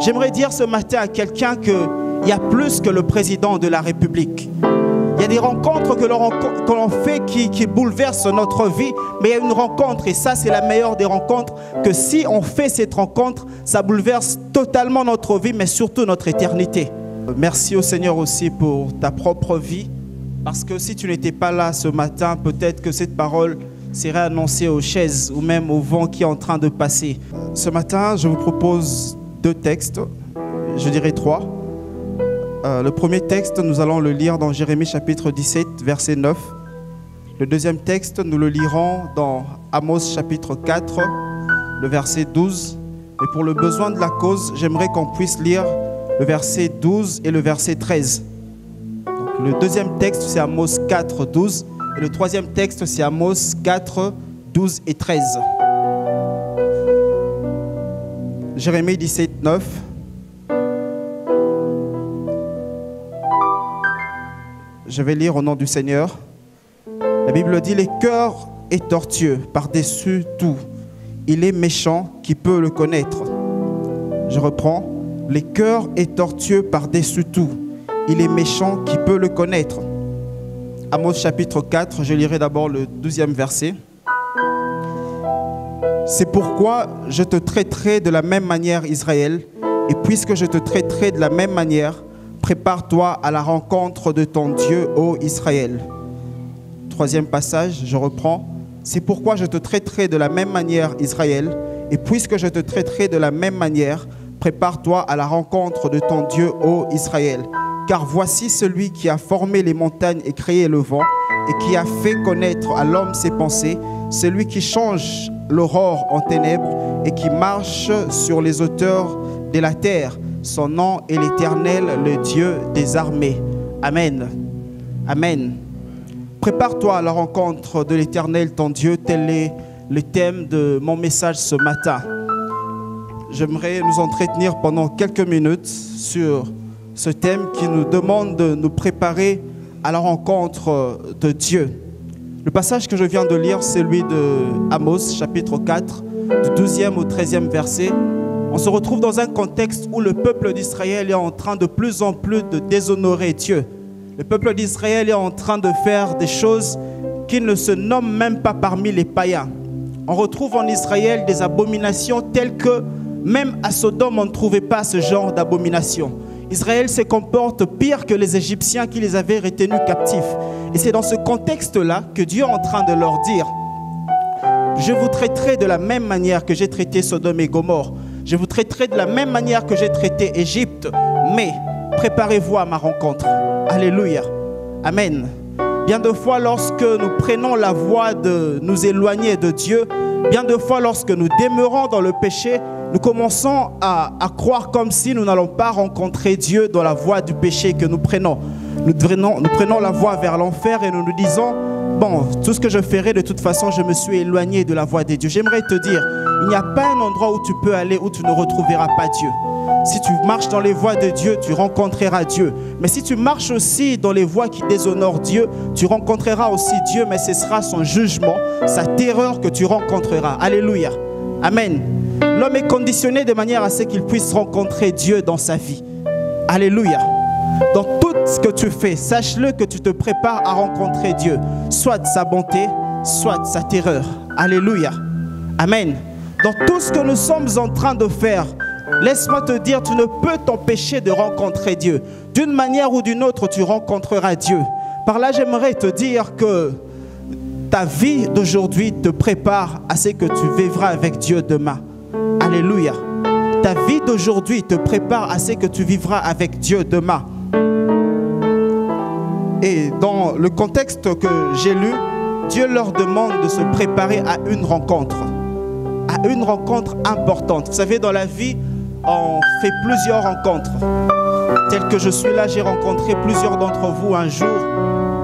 J'aimerais dire ce matin à quelqu'un qu'il y a plus que le président de la République. Il y a des rencontres que l'on fait qui bouleversent notre vie, mais il y a une rencontre, et ça c'est la meilleure des rencontres, que si on fait cette rencontre, ça bouleverse totalement notre vie, mais surtout notre éternité. Merci au Seigneur aussi pour ta propre vie, parce que si tu n'étais pas là ce matin, peut-être que cette parole serait annoncée aux chaises ou même au vent qui est en train de passer. Ce matin, je vous propose 2 textes, je dirais 3. Le premier texte, nous allons le lire dans Jérémie chapitre 17, verset 9. Le deuxième texte, nous le lirons dans Amos chapitre 4, le verset 12. Et pour le besoin de la cause, j'aimerais qu'on puisse lire le verset 12 et le verset 13. Donc, le deuxième texte, c'est Amos 4, 12. Et le troisième texte, c'est Amos 4, 12 et 13. Jérémie 17, 9. Je vais lire au nom du Seigneur. La Bible dit, « Le cœur est tortueux par-dessus tout. Il est méchant, qui peut le connaître ?» Je reprends. « Le cœur est tortueux par-dessus tout. Il est méchant, qui peut le connaître ?» Amos chapitre 4, je lirai d'abord le 12e verset. « C'est pourquoi je te traiterai de la même manière, Israël, et puisque je te traiterai de la même manière, prépare-toi à la rencontre de ton Dieu, ô Israël. » Troisième passage, je reprends. « C'est pourquoi je te traiterai de la même manière, Israël, et puisque je te traiterai de la même manière, prépare-toi à la rencontre de ton Dieu, ô Israël. Car voici celui qui a formé les montagnes et créé le vent, et qui a fait connaître à l'homme ses pensées, celui qui change l'aurore en ténèbres et qui marche sur les hauteurs de la terre. Son nom est l'Éternel, le Dieu des armées. » Amen. Amen. Prépare-toi à la rencontre de l'Éternel, ton Dieu. Tel est le thème de mon message ce matin. J'aimerais nous entretenir pendant quelques minutes sur ce thème qui nous demande de nous préparer à la rencontre de Dieu. Le passage que je viens de lire, c'est celui de Amos, chapitre 4, du 12e au 13e verset. On se retrouve dans un contexte où le peuple d'Israël est en train de plus en plus de déshonorer Dieu. Le peuple d'Israël est en train de faire des choses qui ne se nomment même pas parmi les païens. On retrouve en Israël des abominations telles que même à Sodome, on ne trouvait pas ce genre d'abomination. Israël se comporte pire que les Égyptiens qui les avaient retenus captifs. Et c'est dans ce contexte-là que Dieu est en train de leur dire « Je vous traiterai de la même manière que j'ai traité Sodome et Gomorrhe. Je vous traiterai de la même manière que j'ai traité Égypte, mais préparez-vous à ma rencontre. » Alléluia. Amen. Bien de fois, lorsque nous prenons la voie de nous éloigner de Dieu, bien de fois, lorsque nous demeurons dans le péché, nous commençons à croire comme si nous n'allons pas rencontrer Dieu dans la voie du péché que nous prenons. Nous prenons la voie vers l'enfer et nous nous disons, bon, tout ce que je ferai, de toute façon, je me suis éloigné de la voie de Dieu. J'aimerais te dire, il n'y a pas un endroit où tu peux aller où tu ne retrouveras pas Dieu. Si tu marches dans les voies de Dieu, tu rencontreras Dieu. Mais si tu marches aussi dans les voies qui déshonorent Dieu, tu rencontreras aussi Dieu, mais ce sera son jugement, sa terreur que tu rencontreras. Alléluia. Amen. L'homme est conditionné de manière à ce qu'il puisse rencontrer Dieu dans sa vie. Alléluia. Dans tout ce que tu fais, sache-le que tu te prépares à rencontrer Dieu. Soit sa bonté, soit sa terreur. Alléluia. Amen. Dans tout ce que nous sommes en train de faire, laisse-moi te dire, tu ne peux t'empêcher de rencontrer Dieu. D'une manière ou d'une autre, tu rencontreras Dieu. Par là, j'aimerais te dire que ta vie d'aujourd'hui te prépare à ce que tu vivras avec Dieu demain. Alléluia. Ta vie d'aujourd'hui te prépare à ce que tu vivras avec Dieu demain. Et dans le contexte que j'ai lu, Dieu leur demande de se préparer à une rencontre. À une rencontre importante. Vous savez, dans la vie, on fait plusieurs rencontres. Tel que je suis là, j'ai rencontré plusieurs d'entre vous un jour.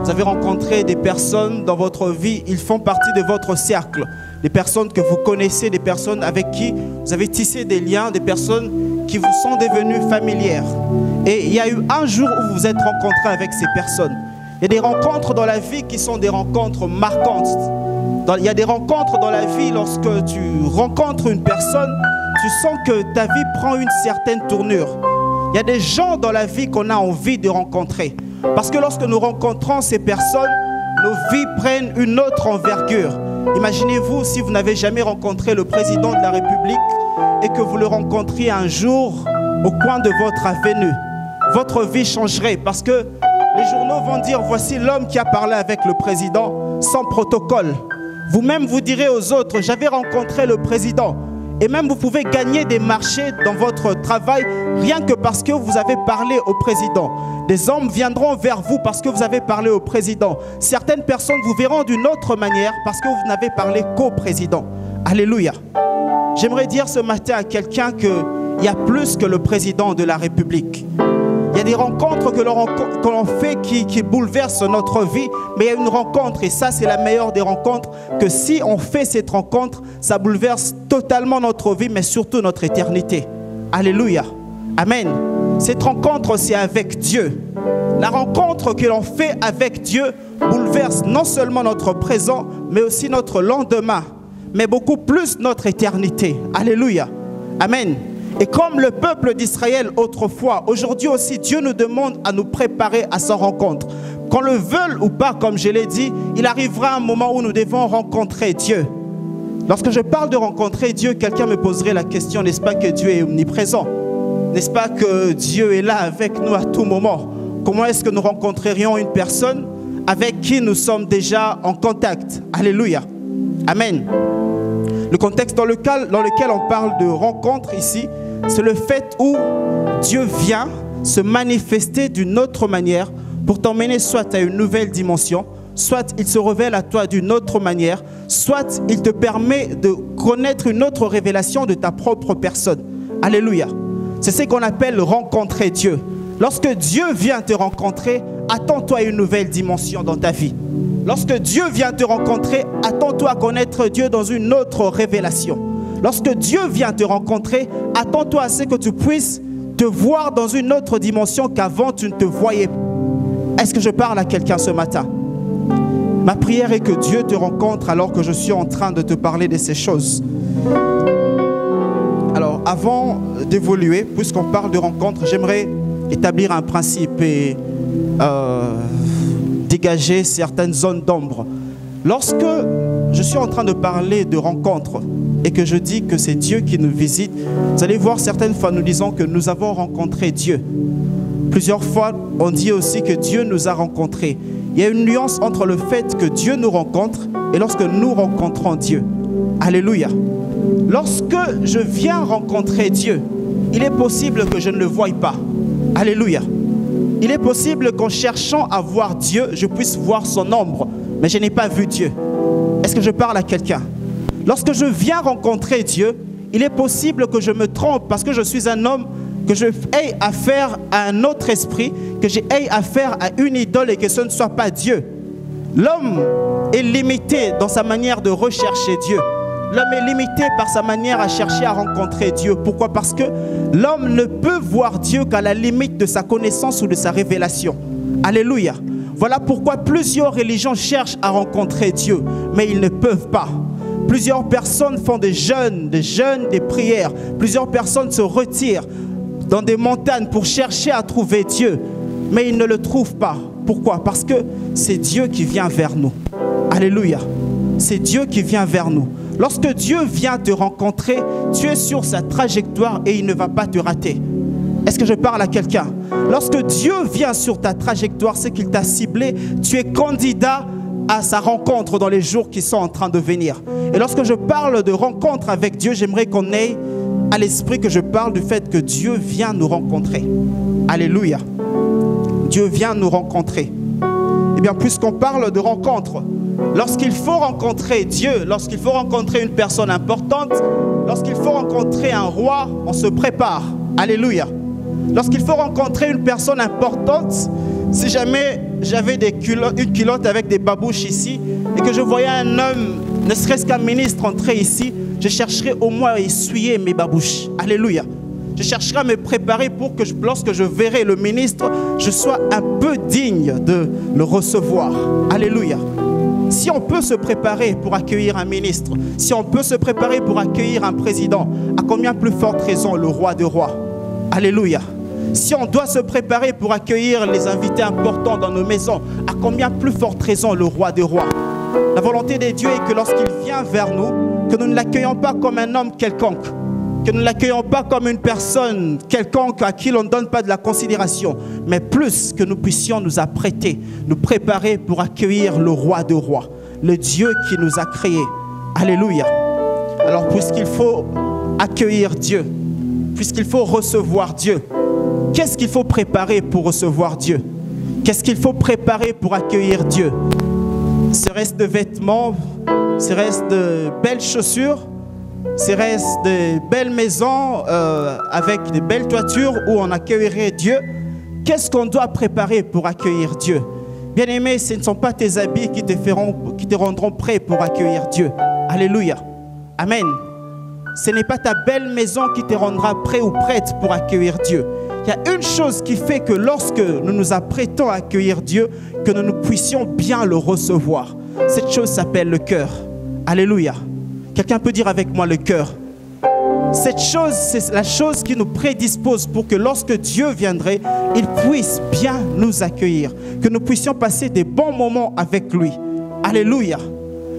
Vous avez rencontré des personnes dans votre vie, ils font partie de votre cercle. Des personnes que vous connaissez, des personnes avec qui vous avez tissé des liens, des personnes qui vous sont devenues familières. Et il y a eu un jour où vous vous êtes rencontrés avec ces personnes. Il y a des rencontres dans la vie qui sont des rencontres marquantes. Il y a des rencontres dans la vie lorsque tu rencontres une personne, tu sens que ta vie prend une certaine tournure. Il y a des gens dans la vie qu'on a envie de rencontrer. Parce que lorsque nous rencontrons ces personnes, nos vies prennent une autre envergure. Imaginez-vous si vous n'avez jamais rencontré le président de la République et que vous le rencontriez un jour au coin de votre avenue. Votre vie changerait parce que les journaux vont dire « Voici l'homme qui a parlé avec le président sans protocole ». Vous-même, vous direz aux autres « J'avais rencontré le président ». Et même vous pouvez gagner des marchés dans votre travail rien que parce que vous avez parlé au président. Des hommes viendront vers vous parce que vous avez parlé au président. Certaines personnes vous verront d'une autre manière parce que vous n'avez parlé qu'au président. Alléluia. J'aimerais dire ce matin à quelqu'un qu'il y a plus que le président de la République. Il y a des rencontres que l'on fait qui bouleversent notre vie, mais il y a une rencontre, et ça c'est la meilleure des rencontres, que si on fait cette rencontre, ça bouleverse totalement notre vie, mais surtout notre éternité. Alléluia. Amen. Cette rencontre, c'est avec Dieu. La rencontre que l'on fait avec Dieu bouleverse non seulement notre présent, mais aussi notre lendemain, mais beaucoup plus notre éternité. Alléluia. Amen. Et comme le peuple d'Israël autrefois, aujourd'hui aussi, Dieu nous demande à nous préparer à sa rencontre. Qu'on le veuille ou pas, comme je l'ai dit, il arrivera un moment où nous devons rencontrer Dieu. Lorsque je parle de rencontrer Dieu, quelqu'un me poserait la question, n'est-ce pas que Dieu est omniprésent? N'est-ce pas que Dieu est là avec nous à tout moment? Comment est-ce que nous rencontrerions une personne avec qui nous sommes déjà en contact? Alléluia. Amen. Le contexte dans lequel on parle de rencontre ici, c'est le fait où Dieu vient se manifester d'une autre manière pour t'emmener soit à une nouvelle dimension, soit il se révèle à toi d'une autre manière, soit il te permet de connaître une autre révélation de ta propre personne. Alléluia. C'est ce qu'on appelle rencontrer Dieu. Lorsque Dieu vient te rencontrer, attends-toi à une nouvelle dimension dans ta vie. Lorsque Dieu vient te rencontrer, attends-toi à connaître Dieu dans une autre révélation. Lorsque Dieu vient te rencontrer, attends-toi à ce que tu puisses te voir dans une autre dimension qu'avant tu ne te voyais pas. Est-ce que je parle à quelqu'un ce matin? Ma prière est que Dieu te rencontre alors que je suis en train de te parler de ces choses. Alors, avant d'évoluer, puisqu'on parle de rencontre, j'aimerais établir un principe et dégager certaines zones d'ombre. Lorsque je suis en train de parler de rencontre et que je dis que c'est Dieu qui nous visite, vous allez voir certaines fois nous disons que nous avons rencontré Dieu. Plusieurs fois, on dit aussi que Dieu nous a rencontrés. Il y a une nuance entre le fait que Dieu nous rencontre et lorsque nous rencontrons Dieu. Alléluia. Lorsque je viens rencontrer Dieu, il est possible que je ne le voie pas. Alléluia. Il est possible qu'en cherchant à voir Dieu, je puisse voir son ombre, mais je n'ai pas vu Dieu. Est-ce que je parle à quelqu'un? Lorsque je viens rencontrer Dieu, il est possible que je me trompe parce que je suis un homme, que je aie affaire à un autre esprit, que j'ai affaire à une idole et que ce ne soit pas Dieu. L'homme est limité dans sa manière de rechercher Dieu. L'homme est limité par sa manière à chercher à rencontrer Dieu. Pourquoi? Parce que l'homme ne peut voir Dieu qu'à la limite de sa connaissance ou de sa révélation. Alléluia. Voilà pourquoi plusieurs religions cherchent à rencontrer Dieu, mais ils ne peuvent pas. Plusieurs personnes font des jeûnes, des prières. Plusieurs personnes se retirent dans des montagnes pour chercher à trouver Dieu, mais ils ne le trouvent pas. Pourquoi? Parce que c'est Dieu qui vient vers nous. Alléluia. C'est Dieu qui vient vers nous. Lorsque Dieu vient te rencontrer, tu es sur sa trajectoire et il ne va pas te rater. Est-ce que je parle à quelqu'un? Lorsque Dieu vient sur ta trajectoire, c'est qu'il t'a ciblé, tu es candidat à sa rencontre dans les jours qui sont en train de venir. Et lorsque je parle de rencontre avec Dieu, j'aimerais qu'on ait à l'esprit que je parle du fait que Dieu vient nous rencontrer. Alléluia. Dieu vient nous rencontrer. Eh bien, puisqu'on parle de rencontre, lorsqu'il faut rencontrer Dieu, lorsqu'il faut rencontrer une personne importante, lorsqu'il faut rencontrer un roi, on se prépare. Alléluia. Lorsqu'il faut rencontrer une personne importante, si jamais j'avais une culotte avec des babouches ici et que je voyais un homme, ne serait-ce qu'un ministre entrer ici, je chercherais au moins à essuyer mes babouches. Alléluia. Je chercherai à me préparer pour que lorsque je verrai le ministre, je sois un peu digne de le recevoir. Alléluia. Si on peut se préparer pour accueillir un ministre, si on peut se préparer pour accueillir un président, à combien plus forte raison le roi des rois? Alléluia. Si on doit se préparer pour accueillir les invités importants dans nos maisons, à combien plus forte raison le roi des rois? La volonté de Dieu est que lorsqu'il vient vers nous, que nous ne l'accueillons pas comme un homme quelconque, que nous ne l'accueillons pas comme une personne quelconque à qui l'on ne donne pas de la considération, mais plus que nous puissions nous apprêter, nous préparer pour accueillir le roi des rois, le Dieu qui nous a créés. Alléluia. Alors puisqu'il faut accueillir Dieu, puisqu'il faut recevoir Dieu, qu'est-ce qu'il faut préparer pour recevoir Dieu? Qu'est-ce qu'il faut préparer pour accueillir Dieu? Serait-ce de vêtements? Serait-ce de belles chaussures? Serait-ce de belles maisons avec de belles toitures où on accueillerait Dieu? Qu'est-ce qu'on doit préparer pour accueillir Dieu? Bien-aimé, ce ne sont pas tes habits qui te rendront prêt pour accueillir Dieu. Alléluia. Amen. Ce n'est pas ta belle maison qui te rendra prêt ou prête pour accueillir Dieu. Il y a une chose qui fait que lorsque nous nous apprêtons à accueillir Dieu, que nous puissions bien le recevoir. Cette chose s'appelle le cœur. Alléluia. Quelqu'un peut dire avec moi le cœur. Cette chose, c'est la chose qui nous prédispose pour que lorsque Dieu viendrait, il puisse bien nous accueillir. Que nous puissions passer des bons moments avec lui. Alléluia.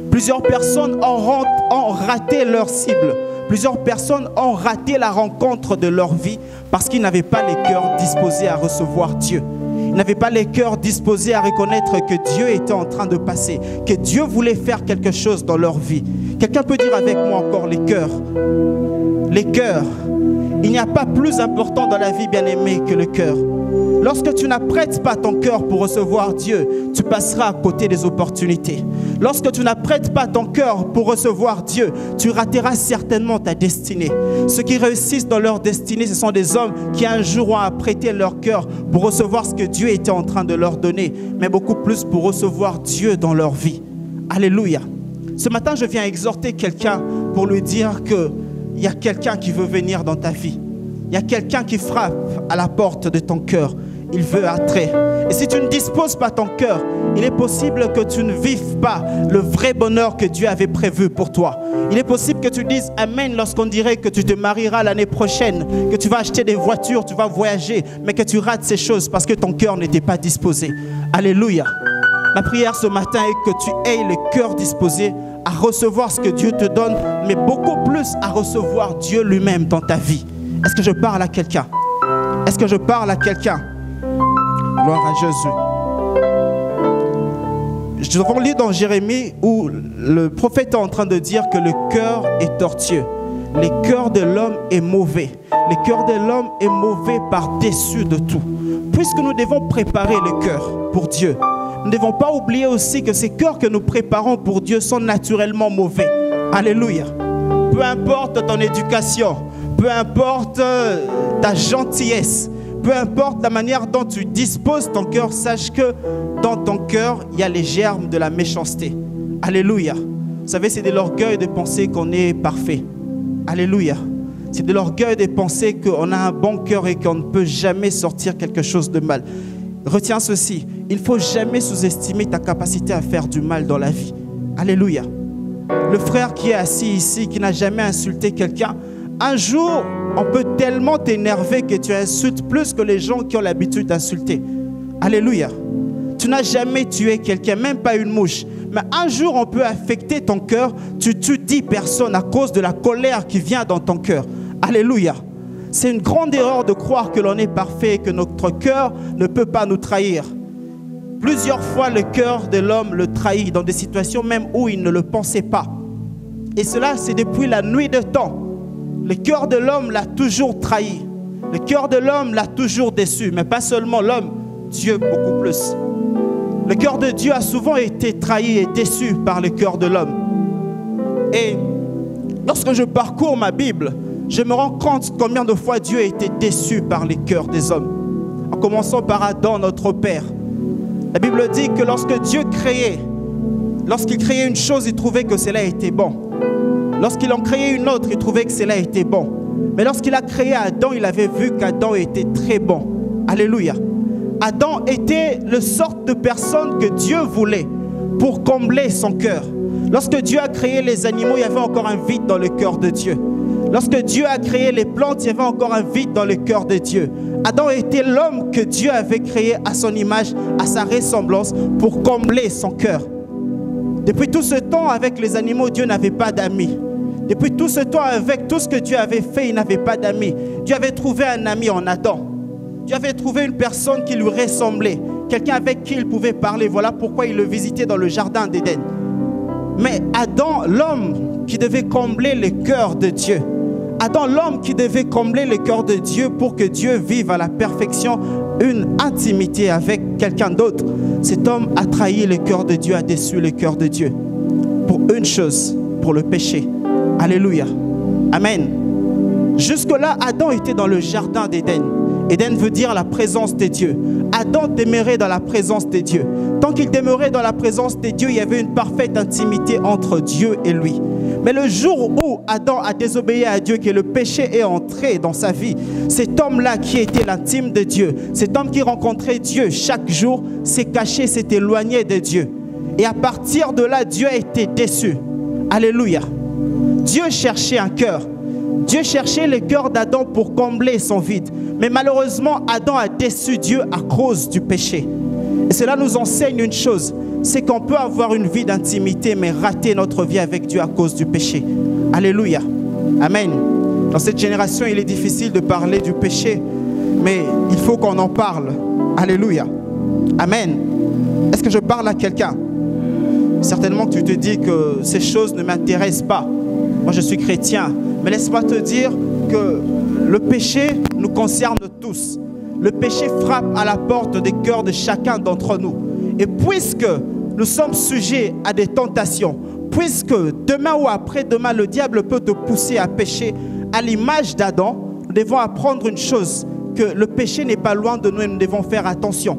Plusieurs personnes ont raté leur cible. Plusieurs personnes ont raté la rencontre de leur vie parce qu'ils n'avaient pas les cœurs disposés à recevoir Dieu. Ils n'avaient pas les cœurs disposés à reconnaître que Dieu était en train de passer, que Dieu voulait faire quelque chose dans leur vie. Quelqu'un peut dire avec moi encore les cœurs. Les cœurs. Il n'y a pas plus important dans la vie, bien-aimé, que le cœur. Lorsque tu n'apprêtes pas ton cœur pour recevoir Dieu, tu passeras à côté des opportunités. Lorsque tu n'apprêtes pas ton cœur pour recevoir Dieu, tu rateras certainement ta destinée. Ceux qui réussissent dans leur destinée, ce sont des hommes qui un jour ont apprêté leur cœur pour recevoir ce que Dieu était en train de leur donner, mais beaucoup plus pour recevoir Dieu dans leur vie. Alléluia. Ce matin, je viens exhorter quelqu'un pour lui dire qu'il y a quelqu'un qui veut venir dans ta vie. Il y a quelqu'un qui frappe à la porte de ton cœur. Il veut entrer. Et si tu ne disposes pas ton cœur, il est possible que tu ne vives pas le vrai bonheur que Dieu avait prévu pour toi. Il est possible que tu dises Amen lorsqu'on dirait que tu te marieras l'année prochaine, que tu vas acheter des voitures, tu vas voyager, mais que tu rates ces choses parce que ton cœur n'était pas disposé. Alléluia. Ma prière ce matin est que tu aies le cœur disposé à recevoir ce que Dieu te donne, mais beaucoup plus à recevoir Dieu lui-même dans ta vie. Est-ce que je parle à quelqu'un? Est-ce que je parle à quelqu'un? Gloire à Jésus. Nous avons lu dans Jérémie où le prophète est en train de dire que le cœur est tortueux. Le cœur de l'homme est mauvais. Le cœur de l'homme est mauvais par-dessus de tout. Puisque nous devons préparer le cœur pour Dieu, nous ne devons pas oublier aussi que ces cœurs que nous préparons pour Dieu sont naturellement mauvais. Alléluia. Peu importe ton éducation, peu importe ta gentillesse, peu importe la manière dont tu disposes ton cœur, sache que dans ton cœur, il y a les germes de la méchanceté. Alléluia. Vous savez, c'est de l'orgueil de penser qu'on est parfait. Alléluia. C'est de l'orgueil de penser qu'on a un bon cœur et qu'on ne peut jamais sortir quelque chose de mal. Retiens ceci, il ne faut jamais sous-estimer ta capacité à faire du mal dans la vie. Alléluia. Le frère qui est assis ici, qui n'a jamais insulté quelqu'un, un jour, on peut tellement t'énerver que tu insultes plus que les gens qui ont l'habitude d'insulter. Alléluia. Tu n'as jamais tué quelqu'un, même pas une mouche. Mais un jour, on peut affecter ton cœur. Tu tues 10 personnes à cause de la colère qui vient dans ton cœur. Alléluia. C'est une grande erreur de croire que l'on est parfait et que notre cœur ne peut pas nous trahir. Plusieurs fois, le cœur de l'homme le trahit dans des situations même où il ne le pensait pas. Et cela, c'est depuis la nuit de temps. Le cœur de l'homme l'a toujours trahi. Le cœur de l'homme l'a toujours déçu. Mais pas seulement l'homme, Dieu beaucoup plus. Le cœur de Dieu a souvent été trahi et déçu par le cœur de l'homme. Et lorsque je parcours ma Bible, je me rends compte combien de fois Dieu a été déçu par les cœurs des hommes. En commençant par Adam, notre père. La Bible dit que lorsque Dieu créait, lorsqu'il créait une chose, il trouvait que cela était bon. Lorsqu'il en créait une autre, il trouvait que cela était bon. Mais lorsqu'il a créé Adam, il avait vu qu'Adam était très bon. Alléluia. Adam était le sorte de personne que Dieu voulait pour combler son cœur. Lorsque Dieu a créé les animaux, il y avait encore un vide dans le cœur de Dieu. Lorsque Dieu a créé les plantes, il y avait encore un vide dans le cœur de Dieu. Adam était l'homme que Dieu avait créé à son image, à sa ressemblance, pour combler son cœur. Depuis tout ce temps, avec les animaux, Dieu n'avait pas d'amis. Depuis tout ce temps, avec tout ce que Dieu avait fait, il n'avait pas d'amis. Dieu avait trouvé un ami en Adam. Dieu avait trouvé une personne qui lui ressemblait, quelqu'un avec qui il pouvait parler. Voilà pourquoi il le visitait dans le jardin d'Éden. Mais Adam, l'homme qui devait combler le cœur de Dieu, Adam, l'homme qui devait combler le cœur de Dieu pour que Dieu vive à la perfection une intimité avec quelqu'un d'autre, cet homme a trahi le cœur de Dieu, a déçu le cœur de Dieu. Pour une chose, pour le péché. Alléluia. Amen. Jusque-là, Adam était dans le jardin d'Éden. Éden veut dire la présence de Dieu. Adam demeurait dans la présence de Dieu. Tant qu'il demeurait dans la présence de Dieu, il y avait une parfaite intimité entre Dieu et lui. Mais le jour où Adam a désobéi à Dieu, que le péché est entré dans sa vie, cet homme-là qui était l'intime de Dieu, cet homme qui rencontrait Dieu chaque jour, s'est caché, s'est éloigné de Dieu. Et à partir de là, Dieu a été déçu. Alléluia. Dieu cherchait un cœur. Dieu cherchait le cœur d'Adam pour combler son vide. Mais malheureusement, Adam a déçu Dieu à cause du péché. Et cela nous enseigne une chose, c'est qu'on peut avoir une vie d'intimité, mais rater notre vie avec Dieu à cause du péché. Alléluia. Amen. Dans cette génération, il est difficile de parler du péché, mais il faut qu'on en parle. Alléluia. Amen. Est-ce que je parle à quelqu'un? Certainement que tu te dis que ces choses ne m'intéressent pas. Moi, je suis chrétien. Mais laisse-moi te dire que le péché nous concerne tous. Le péché frappe à la porte des cœurs de chacun d'entre nous. Et puisque nous sommes sujets à des tentations, puisque demain ou après-demain, le diable peut te pousser à pécher à l'image d'Adam, nous devons apprendre une chose, que le péché n'est pas loin de nous et nous devons faire attention.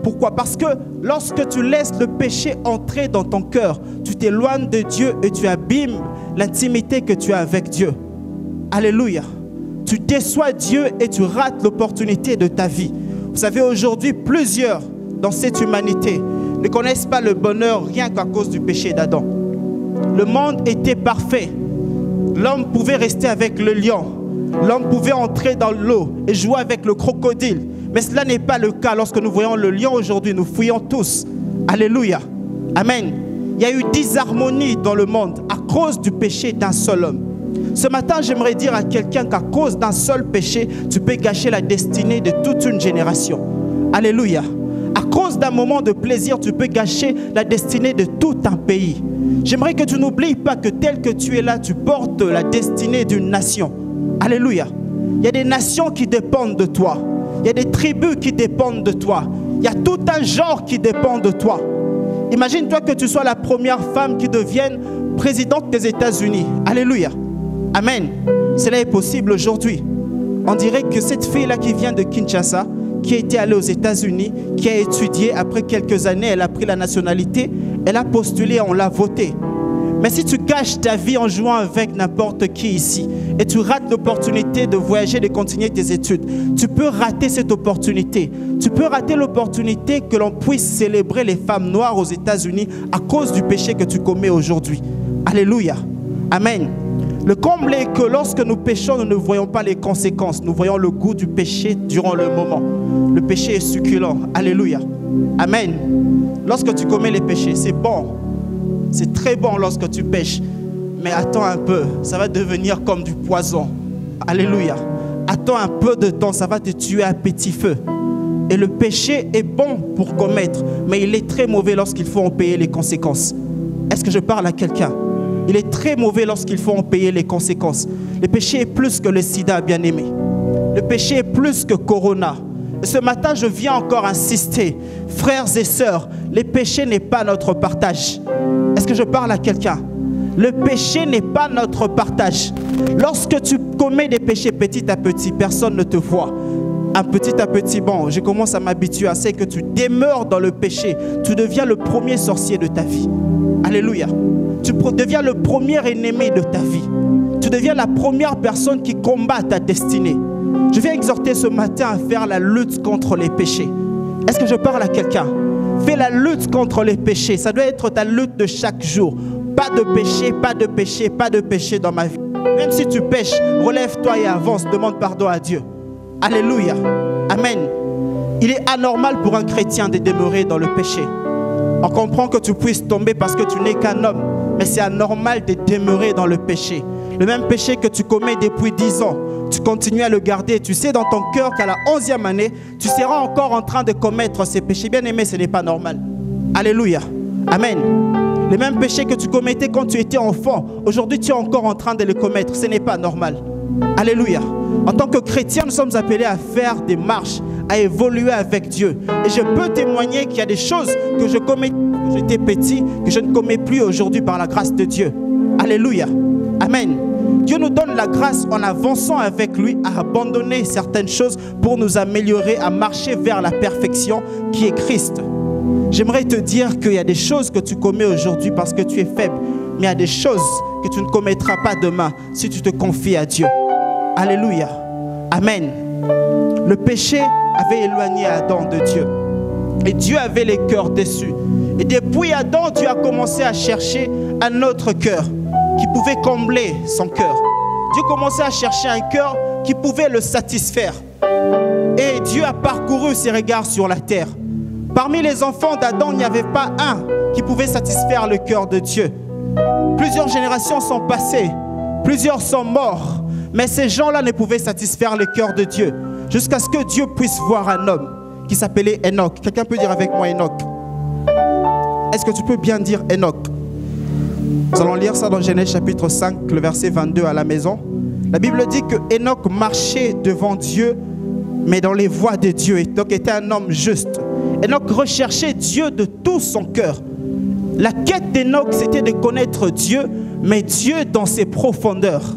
Pourquoi? Parce que lorsque tu laisses le péché entrer dans ton cœur, tu t'éloignes de Dieu et tu abîmes l'intimité que tu as avec Dieu. Alléluia. Tu déçois Dieu et tu rates l'opportunité de ta vie. Vous savez, aujourd'hui, plusieurs dans cette humanité ne connaissent pas le bonheur rien qu'à cause du péché d'Adam. Le monde était parfait. L'homme pouvait rester avec le lion. L'homme pouvait entrer dans l'eau et jouer avec le crocodile. Mais cela n'est pas le cas lorsque nous voyons le lion aujourd'hui. Nous fuyons tous. Alléluia. Amen. Il y a eu disharmonie dans le monde à cause du péché d'un seul homme. Ce matin, j'aimerais dire à quelqu'un qu'à cause d'un seul péché, tu peux gâcher la destinée de toute une génération. Alléluia. À cause d'un moment de plaisir, tu peux gâcher la destinée de tout un pays. J'aimerais que tu n'oublies pas que tel que tu es là, tu portes la destinée d'une nation. Alléluia. Il y a des nations qui dépendent de toi. Il y a des tribus qui dépendent de toi. Il y a tout un genre qui dépend de toi. Imagine-toi que tu sois la première femme qui devienne présidente des États-Unis. Alléluia. Amen. Cela est possible aujourd'hui. On dirait que cette fille-là qui vient de Kinshasa, qui a été allée aux États-Unis, qui a étudié, après quelques années, elle a pris la nationalité, elle a postulé, on l'a voté. Mais si tu gâches ta vie en jouant avec n'importe qui ici, et tu rates l'opportunité de voyager, de continuer tes études, tu peux rater cette opportunité. Tu peux rater l'opportunité que l'on puisse célébrer les femmes noires aux États-Unis à cause du péché que tu commets aujourd'hui. Alléluia. Amen. Le comble est que lorsque nous péchons, nous ne voyons pas les conséquences. Nous voyons le goût du péché durant le moment. Le péché est succulent. Alléluia. Amen. Lorsque tu commets les péchés, c'est bon. C'est très bon lorsque tu pêches. Mais attends un peu, ça va devenir comme du poison. Alléluia. Attends un peu de temps, ça va te tuer à petit feu. Et le péché est bon pour commettre, mais il est très mauvais lorsqu'il faut en payer les conséquences. Est-ce que je parle à quelqu'un? Il est très mauvais lorsqu'il faut en payer les conséquences. Le péché est plus que le sida, bien-aimé. Le péché est plus que Corona. Et ce matin, je viens encore insister. Frères et sœurs, le péché n'est pas notre partage. Est-ce que je parle à quelqu'un? Le péché n'est pas notre partage. Lorsque tu commets des péchés petit à petit, personne ne te voit. Petit à petit, bon, je commence à m'habituer à ce que tu demeures dans le péché. Tu deviens le premier sorcier de ta vie. Alléluia. Tu deviens le premier ennemi de ta vie. Tu deviens la première personne qui combat ta destinée. Je viens exhorter ce matin à faire la lutte contre les péchés. Est-ce que je parle à quelqu'un? Fais la lutte contre les péchés. Ça doit être ta lutte de chaque jour. Pas de péché, pas de péché, pas de péché dans ma vie. Même si tu pêches, relève-toi et avance. Demande pardon à Dieu. Alléluia. Amen. Il est anormal pour un chrétien de demeurer dans le péché. On comprend que tu puisses tomber parce que tu n'es qu'un homme. Mais c'est anormal de demeurer dans le péché. Le même péché que tu commets depuis 10 ans. Tu continues à le garder. Tu sais dans ton cœur qu'à la 11e année, tu seras encore en train de commettre ces péchés. Bien aimé, ce n'est pas normal. Alléluia. Amen. Les mêmes péchés que tu commettais quand tu étais enfant, aujourd'hui tu es encore en train de les commettre. Ce n'est pas normal. Alléluia. En tant que chrétien, nous sommes appelés à faire des marches, à évoluer avec Dieu. Et je peux témoigner qu'il y a des choses que je commettais quand j'étais petit, que je ne commets plus aujourd'hui par la grâce de Dieu. Alléluia. Amen. Dieu nous donne la grâce en avançant avec lui à abandonner certaines choses pour nous améliorer, à marcher vers la perfection qui est Christ. J'aimerais te dire qu'il y a des choses que tu commets aujourd'hui parce que tu es faible, mais il y a des choses que tu ne commettras pas demain si tu te confies à Dieu. Alléluia. Amen. Le péché avait éloigné Adam de Dieu et Dieu avait les cœurs déçus. Et depuis Adam, Dieu a commencé à chercher un autre cœur qui pouvait combler son cœur. Dieu commençait à chercher un cœur qui pouvait le satisfaire. Et Dieu a parcouru ses regards sur la terre. Parmi les enfants d'Adam, il n'y avait pas un qui pouvait satisfaire le cœur de Dieu. Plusieurs générations sont passées, plusieurs sont morts, mais ces gens-là ne pouvaient satisfaire le cœur de Dieu jusqu'à ce que Dieu puisse voir un homme qui s'appelait Enoch. Quelqu'un peut dire avec moi Enoch? Est-ce que tu peux bien dire Enoch? Nous allons lire ça dans Genèse chapitre 5, le verset 22 à la maison. La Bible dit que Enoch marchait devant Dieu, mais dans les voies de Dieu. Enoch était un homme juste. Enoch recherchait Dieu de tout son cœur. La quête d'Enoch, c'était de connaître Dieu, mais Dieu dans ses profondeurs.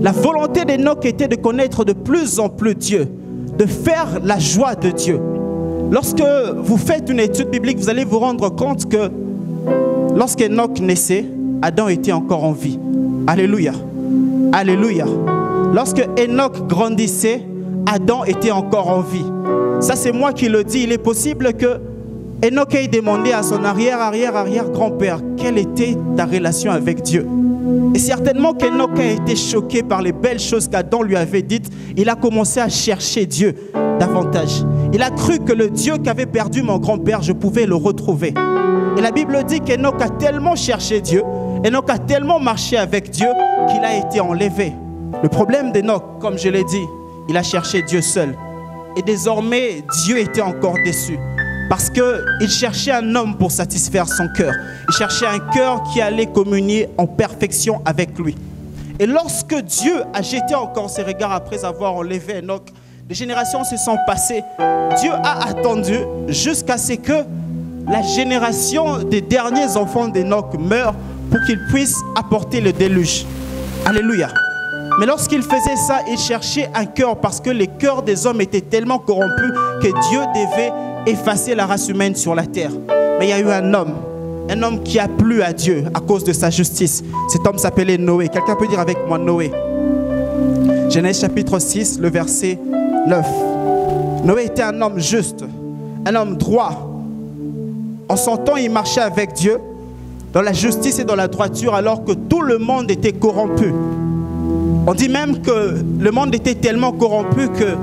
La volonté d'Enoch était de connaître de plus en plus Dieu, de faire la joie de Dieu. Lorsque vous faites une étude biblique, vous allez vous rendre compte que lorsqu'Enoch naissait, Adam était encore en vie. Alléluia. Alléluia. Lorsque Enoch grandissait, Adam était encore en vie. Ça, c'est moi qui le dis. Il est possible que Enoch ait demandé à son arrière-grand-père quelle était ta relation avec Dieu. Et certainement qu'Enoch a été choqué par les belles choses qu'Adam lui avait dites. Il a commencé à chercher Dieu davantage. Il a cru que le Dieu qu'avait perdu mon grand-père, je pouvais le retrouver. Et la Bible dit qu'Enoch a tellement cherché Dieu, Enoch a tellement marché avec Dieu qu'il a été enlevé. Le problème d'Enoch, comme je l'ai dit, il a cherché Dieu seul. Et désormais, Dieu était encore déçu. Parce qu'il cherchait un homme pour satisfaire son cœur. Il cherchait un cœur qui allait communier en perfection avec lui. Et lorsque Dieu a jeté encore ses regards après avoir enlevé Enoch, les générations se sont passées. Dieu a attendu jusqu'à ce que la génération des derniers enfants d'Enoch meure pour qu'il puisse apporter le déluge. Alléluia. Mais lorsqu'il faisait ça, il cherchait un cœur parce que les cœurs des hommes étaient tellement corrompus que Dieu devait effacer la race humaine sur la terre. Mais il y a eu un homme qui a plu à Dieu à cause de sa justice. Cet homme s'appelait Noé. Quelqu'un peut dire avec moi Noé? Genèse chapitre 6, le verset 9. Noé était un homme juste, un homme droit. En son temps, il marchait avec Dieu dans la justice et dans la droiture alors que tout le monde était corrompu. On dit même que le monde était tellement corrompu que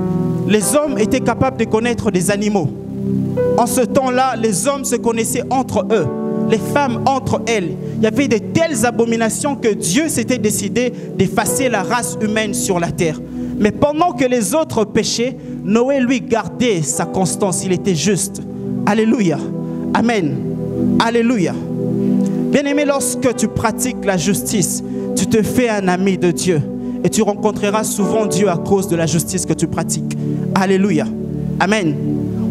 les hommes étaient capables de connaître des animaux. En ce temps-là, les hommes se connaissaient entre eux, les femmes entre elles. Il y avait de telles abominations que Dieu s'était décidé d'effacer la race humaine sur la terre. Mais pendant que les autres péchaient, Noé lui gardait sa constance, il était juste. Alléluia. Amen. Alléluia. Bien-aimé, lorsque tu pratiques la justice, tu te fais un ami de Dieu. Et tu rencontreras souvent Dieu à cause de la justice que tu pratiques. Alléluia. Amen.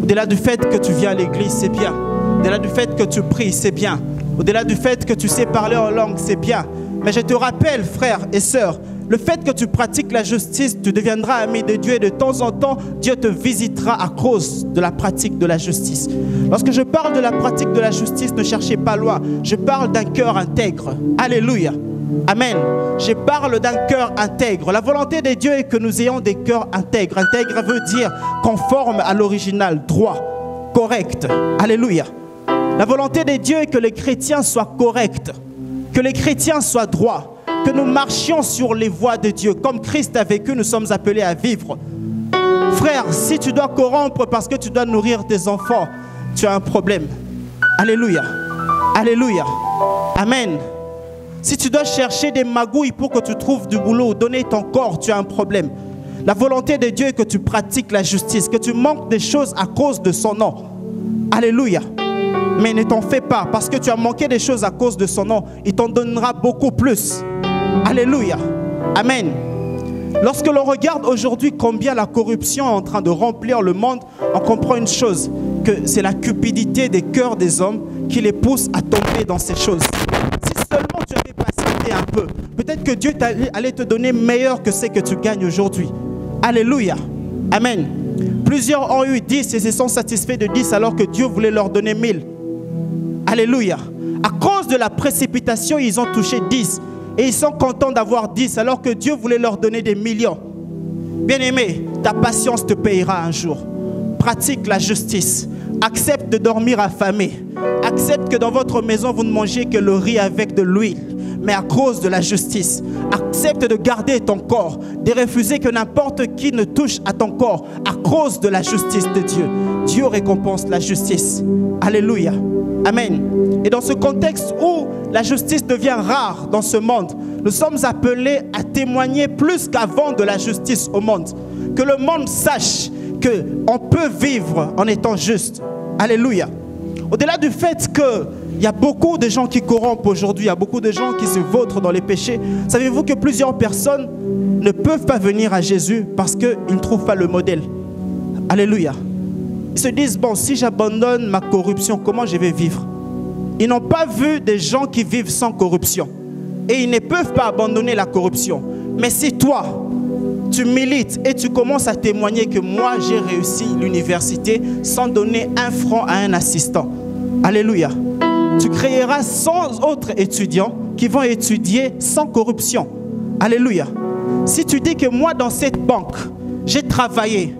Au-delà du fait que tu viens à l'église, c'est bien. Au-delà du fait que tu pries, c'est bien. Au-delà du fait que tu sais parler en langue, c'est bien. Mais je te rappelle, frères et sœurs, le fait que tu pratiques la justice, tu deviendras ami de Dieu et de temps en temps, Dieu te visitera à cause de la pratique de la justice. Lorsque je parle de la pratique de la justice, ne cherchez pas loin. Je parle d'un cœur intègre. Alléluia. Amen. Je parle d'un cœur intègre. La volonté de Dieu est que nous ayons des cœurs intègres. Intègre veut dire conforme à l'original, droit, correct. Alléluia. La volonté de Dieu est que les chrétiens soient corrects, que les chrétiens soient droits, que nous marchions sur les voies de Dieu. Comme Christ a vécu, nous sommes appelés à vivre. Frère, si tu dois corrompre parce que tu dois nourrir tes enfants, tu as un problème. Alléluia. Alléluia. Amen. Si tu dois chercher des magouilles pour que tu trouves du boulot ou donner ton corps, tu as un problème. La volonté de Dieu est que tu pratiques la justice, que tu manques des choses à cause de son nom. Alléluia. Mais ne t'en fais pas, parce que tu as manqué des choses à cause de son nom, il t'en donnera beaucoup plus. Alléluia. Amen. Lorsque l'on regarde aujourd'hui combien la corruption est en train de remplir le monde, on comprend une chose, que c'est la cupidité des cœurs des hommes qui les pousse à tomber dans ces choses. Si seulement tu avais patienté un peu, peut-être que Dieu allait te donner meilleur que ce que tu gagnes aujourd'hui. Alléluia. Amen. Plusieurs ont eu 10 et se sont satisfaits de 10 alors que Dieu voulait leur donner 1000. Alléluia. À cause de la précipitation, ils ont touché 10. Et ils sont contents d'avoir 10 alors que Dieu voulait leur donner des millions. Bien-aimé, ta patience te payera un jour. Pratique la justice. Accepte de dormir affamé. Accepte que dans votre maison, vous ne mangez que le riz avec de l'huile. Mais à cause de la justice. Accepte de garder ton corps. De refuser que n'importe qui ne touche à ton corps. À cause de la justice de Dieu. Dieu récompense la justice. Alléluia. Amen. Et dans ce contexte où la justice devient rare dans ce monde, nous sommes appelés à témoigner plus qu'avant de la justice au monde. Que le monde sache qu'on peut vivre en étant juste. Alléluia. Au-delà du fait qu'il y a beaucoup de gens qui corrompent aujourd'hui, il y a beaucoup de gens qui se vautrent dans les péchés, savez-vous que plusieurs personnes ne peuvent pas venir à Jésus parce qu'ils ne trouvent pas le modèle. Alléluia. Ils se disent, bon, si j'abandonne ma corruption, comment je vais vivre? Ils n'ont pas vu des gens qui vivent sans corruption. Et ils ne peuvent pas abandonner la corruption. Mais si toi, tu milites et tu commences à témoigner que moi, j'ai réussi l'université sans donner un franc à un assistant. Alléluia. Tu créeras 100 autres étudiants qui vont étudier sans corruption. Alléluia. Si tu dis que moi, dans cette banque, j'ai travaillé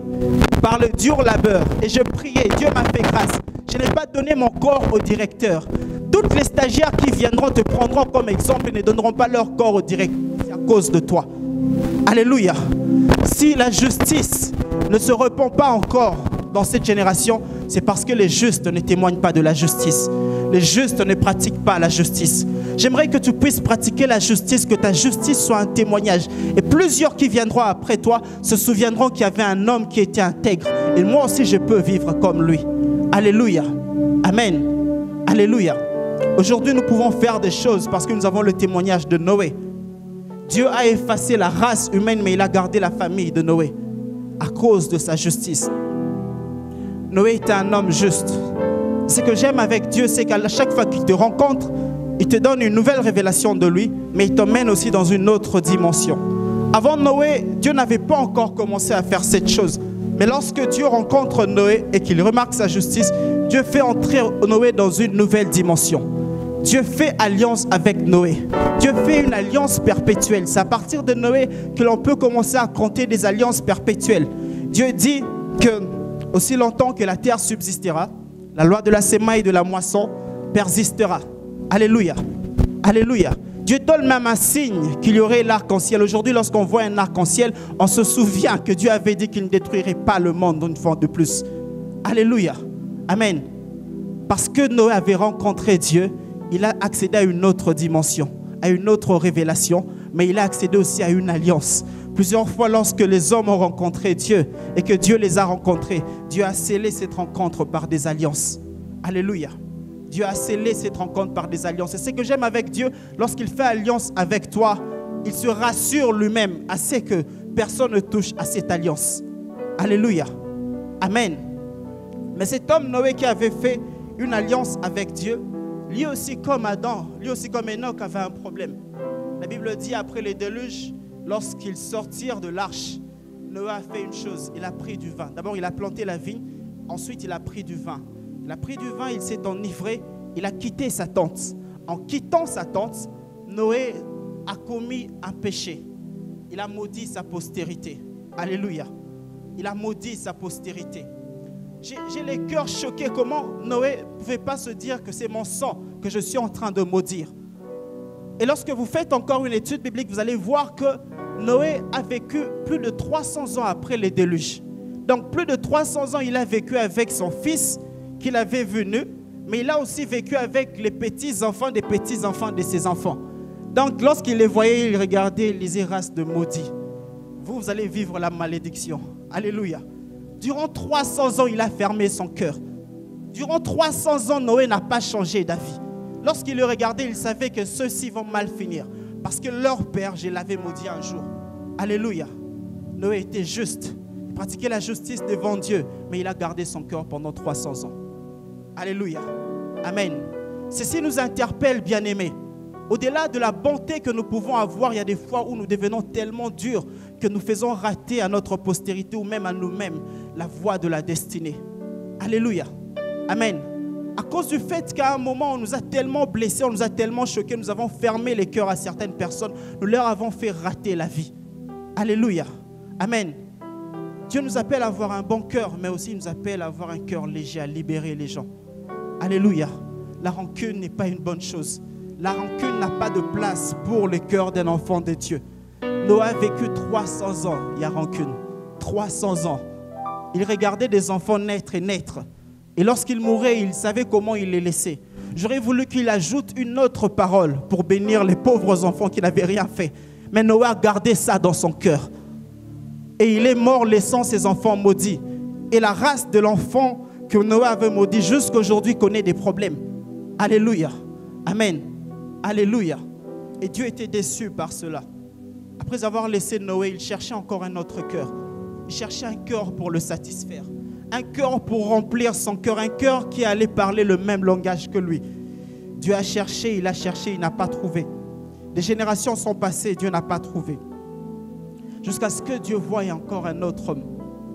par le dur labeur et je priais, Dieu m'a fait grâce. Je n'ai pas donné mon corps au directeur. Toutes les stagiaires qui viendront te prendront comme exemple et ne donneront pas leur corps au directeur. C'est à cause de toi. Alléluia. Si la justice ne se répand pas encore dans cette génération, c'est parce que les justes ne témoignent pas de la justice. Les justes ne pratiquent pas la justice. J'aimerais que tu puisses pratiquer la justice, que ta justice soit un témoignage. Et plusieurs qui viendront après toi se souviendront qu'il y avait un homme qui était intègre. Et moi aussi, je peux vivre comme lui. Alléluia. Amen. Alléluia. Aujourd'hui, nous pouvons faire des choses parce que nous avons le témoignage de Noé. Dieu a effacé la race humaine, mais il a gardé la famille de Noé à cause de sa justice. Noé était un homme juste. Ce que j'aime avec Dieu, c'est qu'à chaque fois qu'il te rencontre, il te donne une nouvelle révélation de lui, mais il t'emmène aussi dans une autre dimension. Avant Noé, Dieu n'avait pas encore commencé à faire cette chose. Mais lorsque Dieu rencontre Noé et qu'il remarque sa justice, Dieu fait entrer Noé dans une nouvelle dimension. Dieu fait alliance avec Noé. Dieu fait une alliance perpétuelle. C'est à partir de Noé que l'on peut commencer à compter des alliances perpétuelles. Dieu dit que aussi longtemps que la terre subsistera, la loi de la semaille et de la moisson persistera. Alléluia. Alléluia. Dieu donne même un signe qu'il y aurait l'arc-en-ciel. Aujourd'hui, lorsqu'on voit un arc-en-ciel, on se souvient que Dieu avait dit qu'il ne détruirait pas le monde une fois de plus. Alléluia. Amen. Parce que Noé avait rencontré Dieu, il a accédé à une autre dimension, à une autre révélation, mais il a accédé aussi à une alliance. Plusieurs fois, lorsque les hommes ont rencontré Dieu et que Dieu les a rencontrés, Dieu a scellé cette rencontre par des alliances. Alléluia. Dieu a scellé cette rencontre par des alliances. Et ce que j'aime avec Dieu, lorsqu'il fait alliance avec toi, il se rassure lui-même assez que personne ne touche à cette alliance. Alléluia. Amen. Mais cet homme Noé qui avait fait une alliance avec Dieu, lui aussi comme Adam, lui aussi comme Enoch avait un problème. La Bible dit après les déluges, lorsqu'ils sortirent de l'arche, Noé a fait une chose, il a pris du vin. D'abord il a planté la vigne, ensuite il a pris du vin. Il a pris du vin, il s'est enivré, il a quitté sa tente. En quittant sa tente, Noé a commis un péché. Il a maudit sa postérité. Alléluia. Il a maudit sa postérité. j'ai les cœurs choqués. Comment Noé ne pouvait pas se dire que c'est mon sang que je suis en train de maudire? Et lorsque vous faites encore une étude biblique, vous allez voir que Noé a vécu plus de 300 ans après les déluges. Donc plus de 300 ans, il a vécu avec son fils qu'il avait vu nu, mais il a aussi vécu avec les petits-enfants des petits-enfants de ses enfants. Donc lorsqu'il les voyait, il regardait, il disait race de maudits. Vous allez vivre la malédiction. Alléluia. Durant 300 ans, il a fermé son cœur. Durant 300 ans, Noé n'a pas changé d'avis. Lorsqu'il le regardait, il savait que ceux-ci vont mal finir. Parce que leur père, je l'avais maudit un jour. Alléluia. Noé était juste. Il pratiquait la justice devant Dieu. Mais il a gardé son cœur pendant 300 ans. Alléluia. Amen. Ceci nous interpelle, bien-aimés. Au-delà de la bonté que nous pouvons avoir, il y a des fois où nous devenons tellement durs que nous faisons rater à notre postérité ou même à nous-mêmes la voie de la destinée. Alléluia. Amen. À cause du fait qu'à un moment, on nous a tellement blessés, on nous a tellement choqués, nous avons fermé les cœurs à certaines personnes, nous leur avons fait rater la vie. Alléluia. Amen. Dieu nous appelle à avoir un bon cœur, mais aussi il nous appelle à avoir un cœur léger, à libérer les gens. Alléluia. La rancune n'est pas une bonne chose. La rancune n'a pas de place pour le cœur d'un enfant de Dieu. Noé a vécu 300 ans, il y a rancune. 300 ans. Il regardait des enfants naître et naître. Et lorsqu'il mourait, il savait comment il les laissait. J'aurais voulu qu'il ajoute une autre parole pour bénir les pauvres enfants qui n'avaient rien fait. Mais Noé a gardé ça dans son cœur. Et il est mort laissant ses enfants maudits. Et la race de l'enfant que Noé avait maudit jusqu'à aujourd'hui connaît des problèmes. Alléluia. Amen. Alléluia. Et Dieu était déçu par cela. Après avoir laissé Noé, il cherchait encore un autre cœur. Il cherchait un cœur pour le satisfaire. Un cœur pour remplir son cœur. Un cœur qui allait parler le même langage que lui. Dieu a cherché, il n'a pas trouvé. Des générations sont passées, Dieu n'a pas trouvé. Jusqu'à ce que Dieu voie encore un autre homme.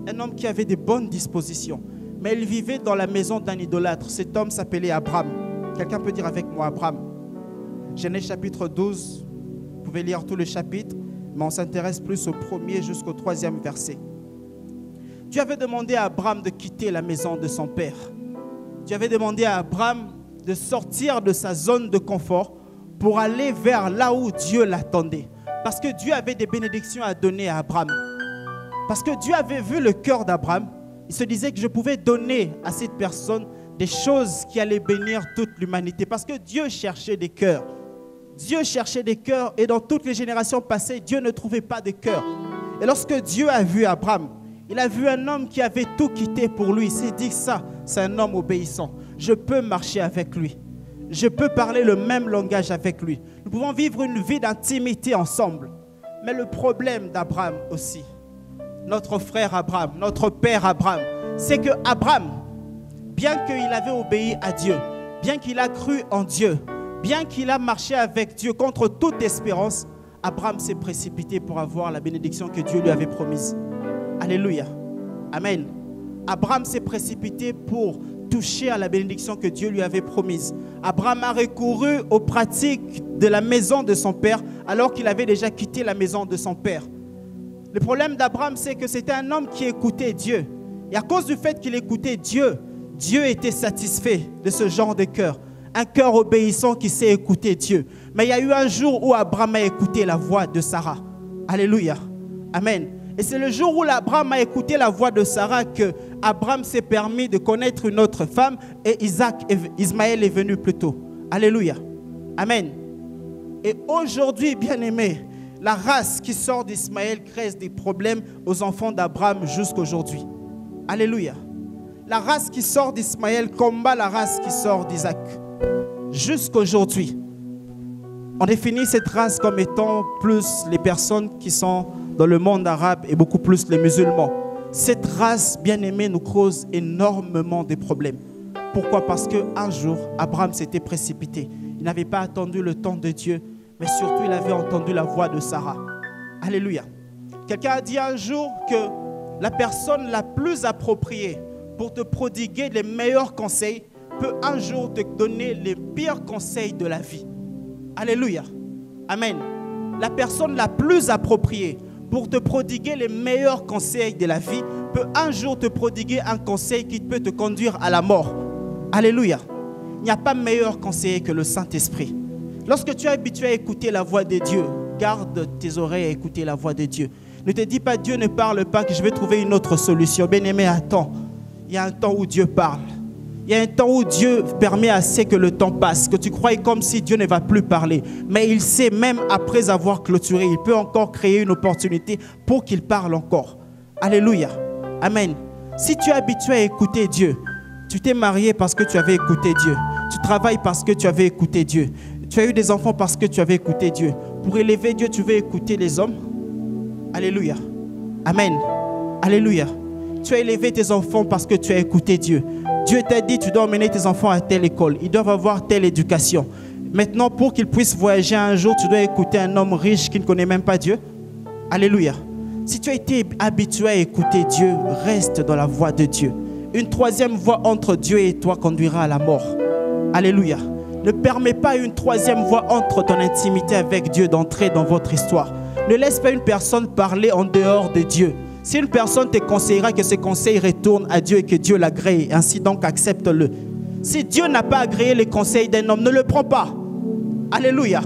Un homme qui avait des bonnes dispositions. Mais il vivait dans la maison d'un idolâtre. Cet homme s'appelait Abraham. Quelqu'un peut dire avec moi Abraham? Genèse chapitre 12. Vous pouvez lire tout le chapitre. Mais on s'intéresse plus au premier jusqu'au 3e verset. Dieu avait demandé à Abraham de quitter la maison de son père. Dieu avait demandé à Abraham de sortir de sa zone de confort pour aller vers là où Dieu l'attendait. Parce que Dieu avait des bénédictions à donner à Abraham. Parce que Dieu avait vu le cœur d'Abraham. Il se disait que je pouvais donner à cette personne des choses qui allaient bénir toute l'humanité. Parce que Dieu cherchait des cœurs. Dieu cherchait des cœurs et dans toutes les générations passées, Dieu ne trouvait pas de cœur. Et lorsque Dieu a vu Abraham, il a vu un homme qui avait tout quitté pour lui. Il s'est dit ça, c'est un homme obéissant. Je peux marcher avec lui. Je peux parler le même langage avec lui. Nous pouvons vivre une vie d'intimité ensemble. Mais le problème d'Abraham aussi, notre frère Abraham, notre père Abraham, c'est que Abraham, bien qu'il avait obéi à Dieu, bien qu'il a cru en Dieu, bien qu'il a marché avec Dieu contre toute espérance, Abraham s'est précipité pour avoir la bénédiction que Dieu lui avait promise. Alléluia. Amen. Abraham s'est précipité pour toucher à la bénédiction que Dieu lui avait promise. Abraham a recouru aux pratiques de la maison de son père alors qu'il avait déjà quitté la maison de son père. Le problème d'Abraham, c'est que c'était un homme qui écoutait Dieu. Et à cause du fait qu'il écoutait Dieu, Dieu était satisfait de ce genre de cœur. Un cœur obéissant qui sait écouter Dieu. Mais il y a eu un jour où Abraham a écouté la voix de Sarah. Alléluia. Amen. Et c'est le jour où Abraham a écouté la voix de Sarah que Abraham s'est permis de connaître une autre femme et Ismaël est venu plus tôt. Alléluia. Amen. Et aujourd'hui, bien-aimés, la race qui sort d'Ismaël crée des problèmes aux enfants d'Abraham jusqu'aujourd'hui. Alléluia. La race qui sort d'Ismaël combat la race qui sort d'Isaac. Jusqu'aujourd'hui. On définit cette race comme étant plus les personnes qui sont dans le monde arabe et beaucoup plus les musulmans. Cette race bien-aimée nous cause énormément de problèmes. Pourquoi? Parce qu'un jour, Abraham s'était précipité. Il n'avait pas attendu le temps de Dieu, mais surtout il avait entendu la voix de Sarah. Alléluia. Quelqu'un a dit un jour que la personne la plus appropriée pour te prodiguer les meilleurs conseils peut un jour te donner les pires conseils de la vie. Alléluia. Amen. La personne la plus appropriée pour te prodiguer les meilleurs conseils de la vie, peut un jour te prodiguer un conseil qui peut te conduire à la mort. Alléluia. Il n'y a pas meilleur conseiller que le Saint-Esprit. Lorsque tu es habitué à écouter la voix de Dieu, garde tes oreilles à écouter la voix de Dieu. Ne te dis pas, Dieu ne parle pas, que je vais trouver une autre solution. Bien-aimé, attends. Il y a un temps où Dieu parle. Il y a un temps où Dieu permet assez que le temps passe, que tu crois comme si Dieu ne va plus parler. Mais il sait, même après avoir clôturé, il peut encore créer une opportunité pour qu'il parle encore. Alléluia. Amen. Si tu es habitué à écouter Dieu, tu t'es marié parce que tu avais écouté Dieu. Tu travailles parce que tu avais écouté Dieu. Tu as eu des enfants parce que tu avais écouté Dieu. Pour élever Dieu, tu veux écouter les hommes. Alléluia. Amen. Alléluia. Tu as élevé tes enfants parce que tu as écouté Dieu. Dieu t'a dit, tu dois emmener tes enfants à telle école. Ils doivent avoir telle éducation. Maintenant, pour qu'ils puissent voyager un jour, tu dois écouter un homme riche qui ne connaît même pas Dieu. Alléluia. Si tu as été habitué à écouter Dieu, reste dans la voie de Dieu. Une troisième voie entre Dieu et toi conduira à la mort. Alléluia. Ne permets pas une troisième voie entre ton intimité avec Dieu d'entrer dans votre histoire. Ne laisse pas une personne parler en dehors de Dieu. Si une personne te conseillera, que ses conseils retournent à Dieu et que Dieu l'agrée, ainsi donc accepte-le. Si Dieu n'a pas agréé les conseils d'un homme, ne le prends pas. Alléluia.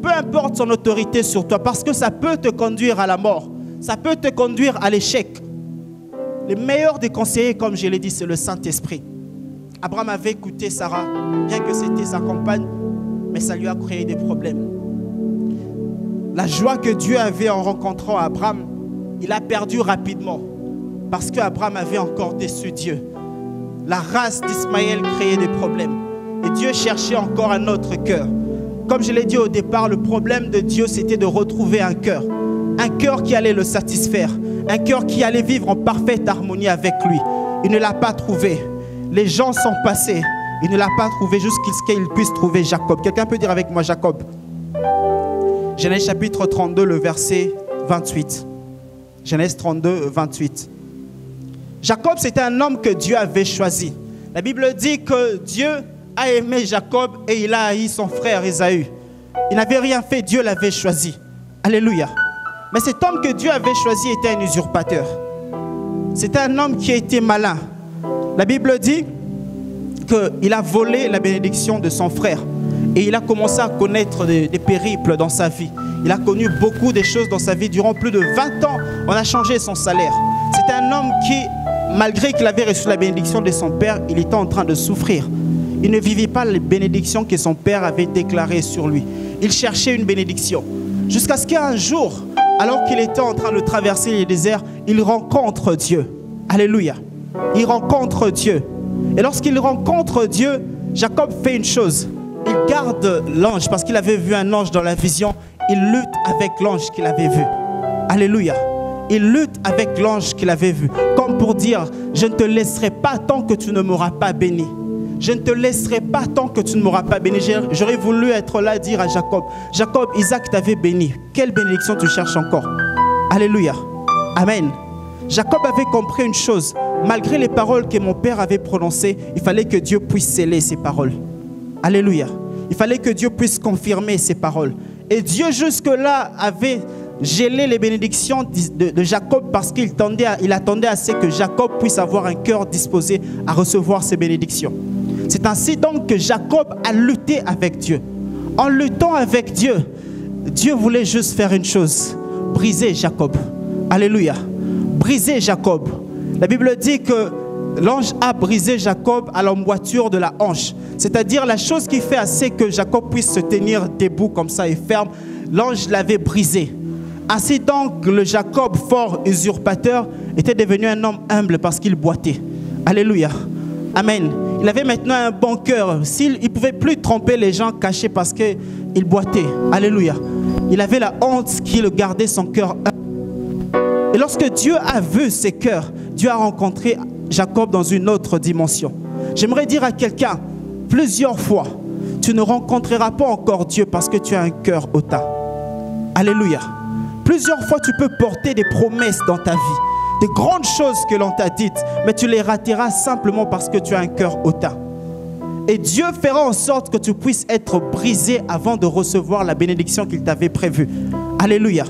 Peu importe son autorité sur toi, parce que ça peut te conduire à la mort. Ça peut te conduire à l'échec. Le meilleur des conseillers, comme je l'ai dit, c'est le Saint-Esprit. Abraham avait écouté Sarah, bien que c'était sa compagne, mais ça lui a créé des problèmes. La joie que Dieu avait en rencontrant Abraham, il a perdu rapidement parce qu'Abraham avait encore déçu Dieu. La race d'Ismaël créait des problèmes et Dieu cherchait encore un autre cœur. Comme je l'ai dit au départ, le problème de Dieu, c'était de retrouver un cœur qui allait le satisfaire, un cœur qui allait vivre en parfaite harmonie avec lui. Il ne l'a pas trouvé. Les gens sont passés. Il ne l'a pas trouvé jusqu'à ce qu'il puisse trouver Jacob. Quelqu'un peut dire avec moi Jacob? Genèse chapitre 32, le verset 28. Genèse 32, 28. Jacob, c'était un homme que Dieu avait choisi. La Bible dit que Dieu a aimé Jacob et il a haï son frère Ésaü. Il n'avait rien fait, Dieu l'avait choisi. Alléluia. Mais cet homme que Dieu avait choisi était un usurpateur. C'était un homme qui était malin. La Bible dit qu'il a volé la bénédiction de son frère. Et il a commencé à connaître des périples dans sa vie. Il a connu beaucoup de choses dans sa vie. Durant plus de 20 ans, on a changé son salaire. C'était un homme qui, malgré qu'il avait reçu la bénédiction de son père, il était en train de souffrir. Il ne vivait pas les bénédictions que son père avait déclarées sur lui. Il cherchait une bénédiction. Jusqu'à ce qu'un jour, alors qu'il était en train de traverser les déserts, il rencontre Dieu. Alléluia. Il rencontre Dieu. Et lorsqu'il rencontre Dieu, Jacob fait une chose. Il garde l'ange parce qu'il avait vu un ange dans la vision. Il lutte avec l'ange qu'il avait vu. Alléluia. Il lutte avec l'ange qu'il avait vu. Comme pour dire, je ne te laisserai pas tant que tu ne m'auras pas béni. Je ne te laisserai pas tant que tu ne m'auras pas béni. J'aurais voulu être là et dire à Jacob, Jacob, Isaac t'avait béni. Quelle bénédiction tu cherches encore? Alléluia. Amen. Jacob avait compris une chose. Malgré les paroles que mon père avait prononcées, il fallait que Dieu puisse sceller ces paroles. Alléluia. Il fallait que Dieu puisse confirmer ces paroles. Et Dieu jusque-là avait gelé les bénédictions de Jacob parce qu'il attendait à ce que Jacob puisse avoir un cœur disposé à recevoir ces bénédictions. C'est ainsi donc que Jacob a lutté avec Dieu. En luttant avec Dieu, Dieu voulait juste faire une chose, briser Jacob. Alléluia. Briser Jacob. La Bible dit que l'ange a brisé Jacob à l'emboîture de la hanche. C'est-à-dire la chose qui fait assez que Jacob puisse se tenir debout comme ça et ferme. L'ange l'avait brisé. Ainsi donc, le Jacob fort usurpateur était devenu un homme humble parce qu'il boitait. Alléluia. Amen. Il avait maintenant un bon cœur. Il ne pouvait plus tromper les gens cachés parce qu'il boitait. Alléluia. Il avait la honte qu'il gardait son cœur humble. Et lorsque Dieu a vu ses cœurs, Dieu a rencontré Jacob dans une autre dimension. J'aimerais dire à quelqu'un, plusieurs fois, tu ne rencontreras pas encore Dieu parce que tu as un cœur hautain. Alléluia. Plusieurs fois, tu peux porter des promesses dans ta vie, des grandes choses que l'on t'a dites, mais tu les rateras simplement parce que tu as un cœur hautain. Et Dieu fera en sorte que tu puisses être brisé avant de recevoir la bénédiction qu'il t'avait prévue. Alléluia.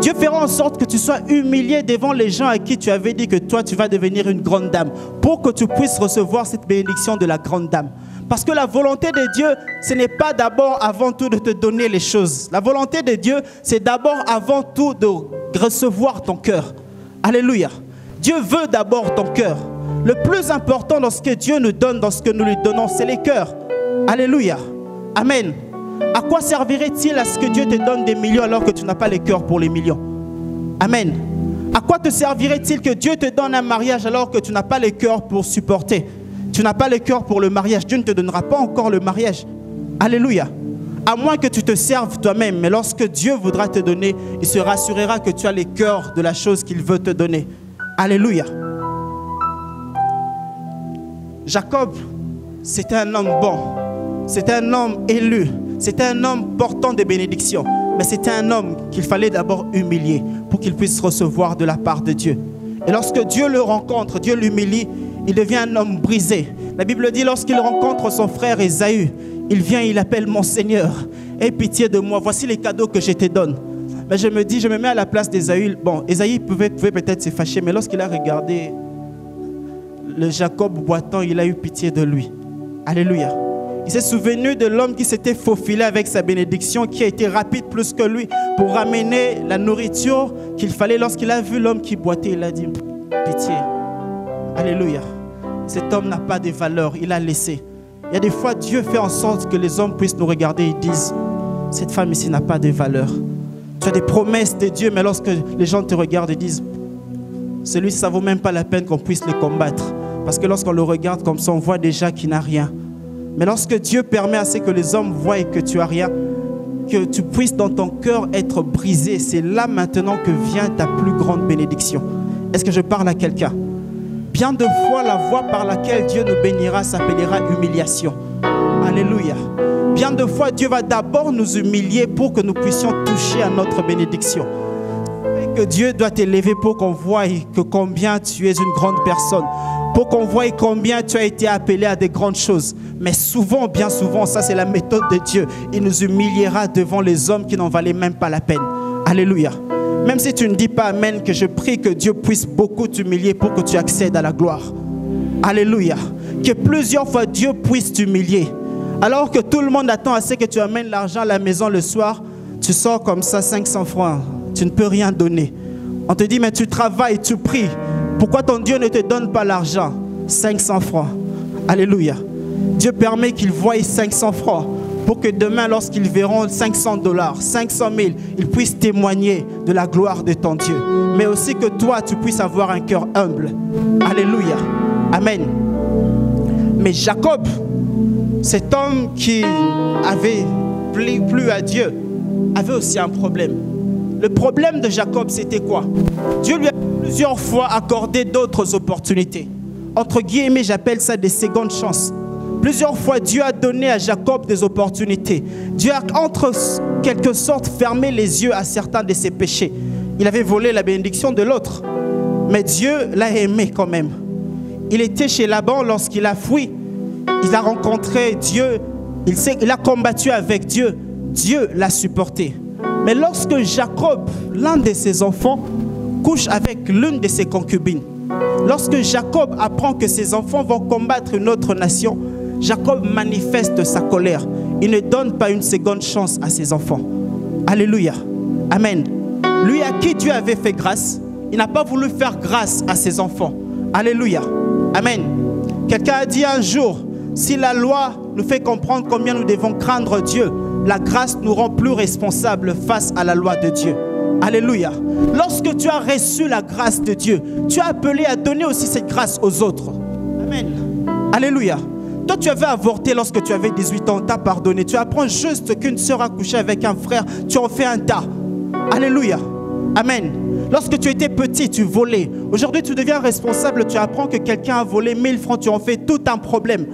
Dieu fera en sorte que tu sois humilié devant les gens à qui tu avais dit que toi, tu vas devenir une grande dame, pour que tu puisses recevoir cette bénédiction de la grande dame. Parce que la volonté de Dieu, ce n'est pas d'abord avant tout de te donner les choses. La volonté de Dieu, c'est d'abord avant tout de recevoir ton cœur. Alléluia. Dieu veut d'abord ton cœur. Le plus important dans ce que Dieu nous donne, dans ce que nous lui donnons, c'est les cœurs. Alléluia. Amen. À quoi servirait-il à ce que Dieu te donne des millions alors que tu n'as pas les cœurs pour les millions? Amen. À quoi te servirait-il que Dieu te donne un mariage alors que tu n'as pas les cœurs pour supporter? Tu n'as pas le cœur pour le mariage. Dieu ne te donnera pas encore le mariage. Alléluia. À moins que tu te serves toi-même. Mais lorsque Dieu voudra te donner, il se rassurera que tu as les cœurs de la chose qu'il veut te donner. Alléluia. Jacob, c'était un homme bon. C'était un homme élu. C'était un homme portant des bénédictions. Mais c'était un homme qu'il fallait d'abord humilier pour qu'il puisse recevoir de la part de Dieu. Et lorsque Dieu le rencontre, Dieu l'humilie, il devient un homme brisé. La Bible dit, lorsqu'il rencontre son frère Ésaü, il vient, il appelle mon Seigneur. Aie pitié de moi, voici les cadeaux que je te donne. Mais je me dis, je me mets à la place d'Ésaü. Bon, Ésaü pouvait peut-être se fâcher, mais lorsqu'il a regardé le Jacob boitant, il a eu pitié de lui. Alléluia. Il s'est souvenu de l'homme qui s'était faufilé avec sa bénédiction, qui a été rapide plus que lui pour ramener la nourriture qu'il fallait. Lorsqu'il a vu l'homme qui boitait, il a dit, pitié. Alléluia. Cet homme n'a pas de valeur, il a laissé. Il y a des fois, Dieu fait en sorte que les hommes puissent nous regarder et disent, cette femme ici n'a pas de valeur. Tu as des promesses de Dieu, mais lorsque les gens te regardent et disent, celui-ci, ça ne vaut même pas la peine qu'on puisse le combattre. Parce que lorsqu'on le regarde comme ça, on voit déjà qu'il n'a rien. Mais lorsque Dieu permet à ce que les hommes voient que tu n'as rien, que tu puisses dans ton cœur être brisé, c'est là maintenant que vient ta plus grande bénédiction. Est-ce que je parle à quelqu'un? Bien de fois, la voie par laquelle Dieu nous bénira s'appellera humiliation. Alléluia. Bien de fois, Dieu va d'abord nous humilier pour que nous puissions toucher à notre bénédiction. Et que Dieu doit t'élever pour qu'on voie que combien tu es une grande personne. Pour qu'on voie combien tu as été appelé à des grandes choses. Mais souvent, bien souvent, ça c'est la méthode de Dieu. Il nous humiliera devant les hommes qui n'en valaient même pas la peine. Alléluia. Même si tu ne dis pas amen, que je prie que Dieu puisse beaucoup t'humilier pour que tu accèdes à la gloire. Alléluia. Que plusieurs fois Dieu puisse t'humilier. Alors que tout le monde attend à ce que tu amènes l'argent à la maison le soir, tu sors comme ça 500 francs. Tu ne peux rien donner. On te dit, mais tu travailles, tu pries. Pourquoi ton Dieu ne te donne pas l'argent? 500 francs. Alléluia. Dieu permet qu'ils voient 500 francs pour que demain, lorsqu'ils verront 500 $, 500 000, ils puissent témoigner de la gloire de ton Dieu. Mais aussi que toi, tu puisses avoir un cœur humble. Alléluia. Amen. Mais Jacob, cet homme qui avait plu à Dieu, avait aussi un problème. Le problème de Jacob, c'était quoi? Dieu lui a plusieurs fois accordé d'autres opportunités. Entre guillemets, j'appelle ça des secondes chances. Plusieurs fois, Dieu a donné à Jacob des opportunités. Dieu a, entre quelque sorte, fermé les yeux à certains de ses péchés. Il avait volé la bénédiction de l'autre. Mais Dieu l'a aimé quand même. Il était chez Laban lorsqu'il a fui. Il a rencontré Dieu. Il a combattu avec Dieu. Dieu l'a supporté. Mais lorsque Jacob, l'un de ses enfants, couche avec l'une de ses concubines, lorsque Jacob apprend que ses enfants vont combattre une autre nation, Jacob manifeste sa colère. Il ne donne pas une seconde chance à ses enfants. Alléluia. Amen. Lui à qui Dieu avait fait grâce, il n'a pas voulu faire grâce à ses enfants. Alléluia. Amen. Quelqu'un a dit un jour, si la loi nous fait comprendre combien nous devons craindre Dieu, la grâce nous rend plus responsables face à la loi de Dieu. Alléluia. Lorsque tu as reçu la grâce de Dieu, tu es appelé à donner aussi cette grâce aux autres. Amen. Alléluia. Toi, tu avais avorté lorsque tu avais 18 ans, tu as pardonné. Tu apprends juste qu'une sœur a couché avec un frère, tu en fais un tas. Alléluia. Amen. Lorsque tu étais petit, tu volais. Aujourd'hui, tu deviens responsable, tu apprends que quelqu'un a volé 1000 francs, tu en fais tout un problème.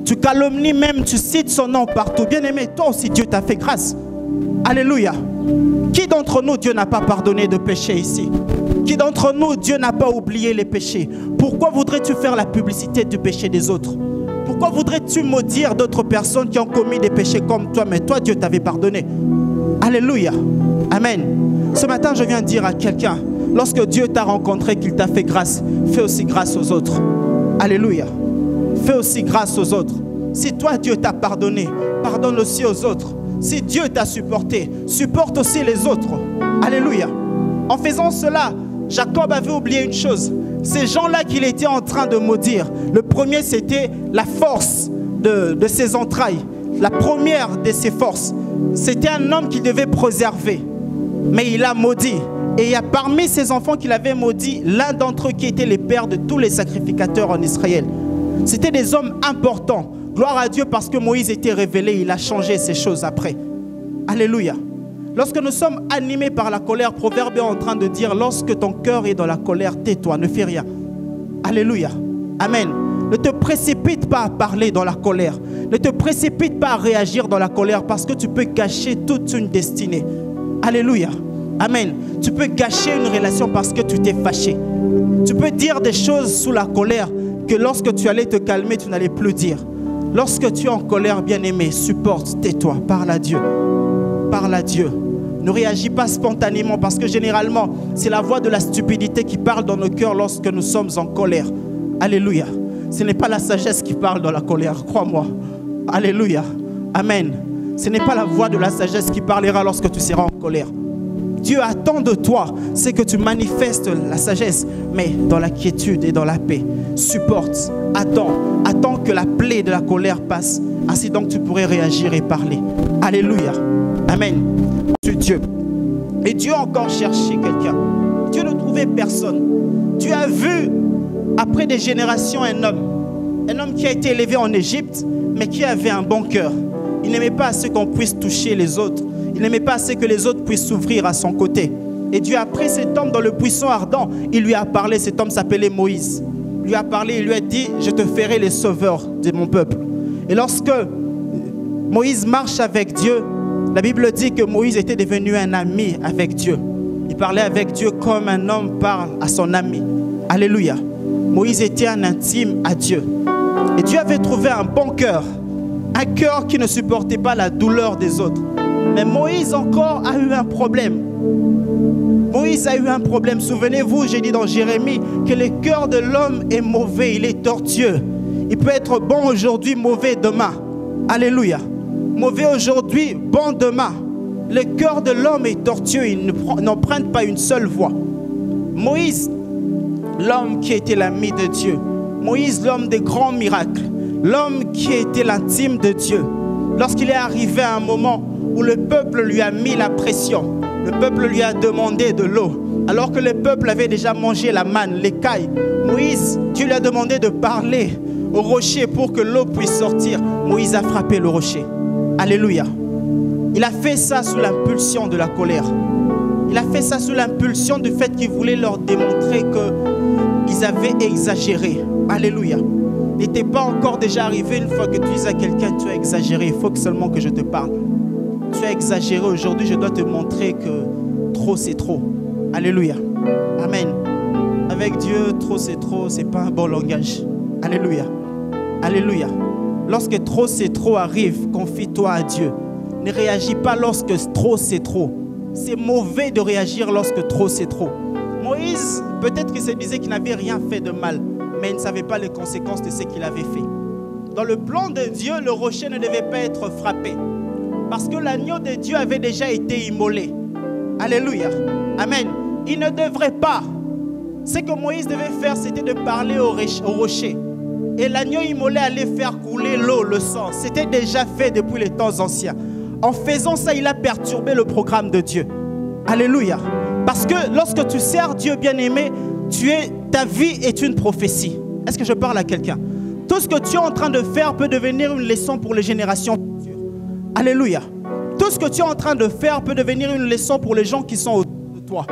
Tu calomnies même, tu cites son nom partout. Bien aimé, toi aussi, Dieu t'a fait grâce. Alléluia. Qui d'entre nous, Dieu n'a pas pardonné de péché ici? Qui d'entre nous, Dieu n'a pas oublié les péchés? Pourquoi voudrais-tu faire la publicité du péché des autres? Pourquoi voudrais-tu maudire d'autres personnes qui ont commis des péchés comme toi? Mais toi, Dieu t'avait pardonné. Alléluia. Amen. Ce matin, je viens dire à quelqu'un, lorsque Dieu t'a rencontré, qu'il t'a fait grâce, fais aussi grâce aux autres. Alléluia. Fais aussi grâce aux autres. Si toi, Dieu t'a pardonné, pardonne aussi aux autres. Si Dieu t'a supporté, supporte aussi les autres. Alléluia. En faisant cela, Jacob avait oublié une chose. Ces gens-là qu'il était en train de maudire, le premier, c'était la force de ses entrailles. La première de ses forces, c'était un homme qu'il devait préserver. Mais il a maudit. Et il y a parmi ses enfants qu'il avait maudit, l'un d'entre eux qui était les pères de tous les sacrificateurs en Israël. C'était des hommes importants. Gloire à Dieu parce que Moïse était révélé, il a changé ces choses après. Alléluia. Lorsque nous sommes animés par la colère, Proverbe est en train de dire, lorsque ton cœur est dans la colère, tais-toi, ne fais rien. Alléluia. Amen. Ne te précipite pas à parler dans la colère. Ne te précipite pas à réagir dans la colère parce que tu peux gâcher toute une destinée. Alléluia. Amen. Tu peux gâcher une relation parce que tu t'es fâché. Tu peux dire des choses sous la colère que lorsque tu allais te calmer, tu n'allais plus dire. Lorsque tu es en colère, bien-aimé, supporte, tais-toi, parle à Dieu. Parle à Dieu. Ne réagis pas spontanément parce que généralement, c'est la voix de la stupidité qui parle dans nos cœurs lorsque nous sommes en colère. Alléluia. Ce n'est pas la sagesse qui parle dans la colère, crois-moi. Alléluia. Amen. Ce n'est pas la voix de la sagesse qui parlera lorsque tu seras en colère. Dieu attend de toi, c'est que tu manifestes la sagesse, mais dans la quiétude et dans la paix. Supporte, attends que la plaie de la colère passe. Ainsi donc tu pourrais réagir et parler. Alléluia. Amen. C'est Dieu. Et Dieu a encore cherché quelqu'un. Dieu ne trouvait personne. Dieu a vu, après des générations, un homme qui a été élevé en Égypte, mais qui avait un bon cœur. Il n'aimait pas assez qu'on puisse toucher les autres. Il n'aimait pas assez que les autres puissent s'ouvrir à son côté. Et Dieu a pris cet homme dans le buisson ardent. Il lui a parlé, cet homme s'appelait Moïse. Il lui a parlé, il lui a dit, je te ferai les sauveurs de mon peuple. Et lorsque Moïse marche avec Dieu, la Bible dit que Moïse était devenu un ami avec Dieu. Il parlait avec Dieu comme un homme parle à son ami. Alléluia. Moïse était un intime à Dieu. Et Dieu avait trouvé un bon cœur. Un cœur qui ne supportait pas la douleur des autres. Mais Moïse encore a eu un problème. Moïse a eu un problème. Souvenez-vous, j'ai dit dans Jérémie que le cœur de l'homme est mauvais, il est tortueux. Il peut être bon aujourd'hui, mauvais demain. Alléluia. Mauvais aujourd'hui, bon demain. Le cœur de l'homme est tortueux, il n'emprunte pas une seule voie. Moïse, l'homme qui était l'ami de Dieu. Moïse, l'homme des grands miracles. L'homme qui était l'intime de Dieu. Lorsqu'il est arrivé à un moment où le peuple lui a mis la pression, le peuple lui a demandé de l'eau, alors que le peuple avait déjà mangé la manne, l'écaille. Moïse, Dieu lui a demandé de parler au rocher pour que l'eau puisse sortir. Moïse a frappé le rocher. Alléluia. Il a fait ça sous l'impulsion de la colère. Il a fait ça sous l'impulsion du fait qu'il voulait leur démontrer qu'ils avaient exagéré. Alléluia. Il n'était pas encore déjà arrivé une fois que tu dis à quelqu'un, tu as exagéré, il faut seulement que je te parle. Tu as exagéré aujourd'hui, je dois te montrer que trop c'est trop. Alléluia. Amen. Avec Dieu, trop c'est trop, c'est pas un bon langage. Alléluia. Alléluia. Lorsque trop c'est trop arrive, confie-toi à Dieu. Ne réagis pas lorsque trop c'est trop. C'est mauvais de réagir lorsque trop c'est trop. Moïse, peut-être qu'il se disait qu'il n'avait rien fait de mal, mais il ne savait pas les conséquences de ce qu'il avait fait. Dans le plan de Dieu, le rocher ne devait pas être frappé. Parce que l'agneau de Dieu avait déjà été immolé. Alléluia. Amen. Il ne devrait pas. Ce que Moïse devait faire, c'était de parler au rocher. Et l'agneau immolé allait faire couler l'eau, le sang. C'était déjà fait depuis les temps anciens. En faisant ça, il a perturbé le programme de Dieu. Alléluia. Parce que lorsque tu sers Dieu bien-aimé, ta vie est une prophétie. Est-ce que je parle à quelqu'un? Tout ce que tu es en train de faire peut devenir une leçon pour les générations futures. Alléluia. Tout ce que tu es en train de faire peut devenir une leçon pour les gens qui sont autour de toi.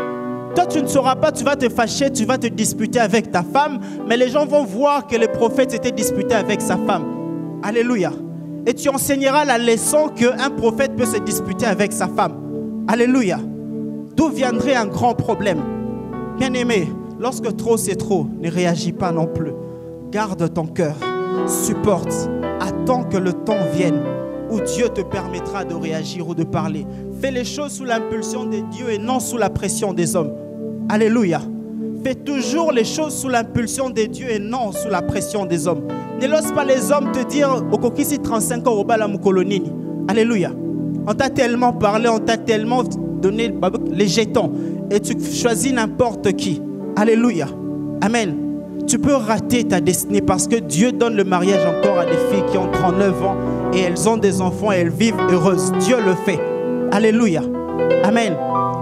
Toi, tu ne sauras pas, tu vas te fâcher, tu vas te disputer avec ta femme, mais les gens vont voir que le prophète s'était disputé avec sa femme. Alléluia. Et tu enseigneras la leçon qu'un prophète peut se disputer avec sa femme. Alléluia. D'où viendrait un grand problème? Bien-aimé, lorsque trop c'est trop, ne réagis pas non plus. Garde ton cœur, supporte, attends que le temps vienne. où Dieu te permettra de réagir ou de parler. Fais les choses sous l'impulsion de Dieu et non sous la pression des hommes. Alléluia. Fais toujours les choses sous l'impulsion de Dieu et non sous la pression des hommes. Ne laisse pas les hommes te dire « Okokisi 35 ans, Obala Mukolonini ». Alléluia. On t'a tellement parlé, on t'a tellement donné les jetons et tu choisis n'importe qui. Alléluia. Amen. Tu peux rater ta destinée parce que Dieu donne le mariage encore à des filles qui ont 39 ans et elles ont des enfants et elles vivent heureuses. Dieu le fait. Alléluia. Amen.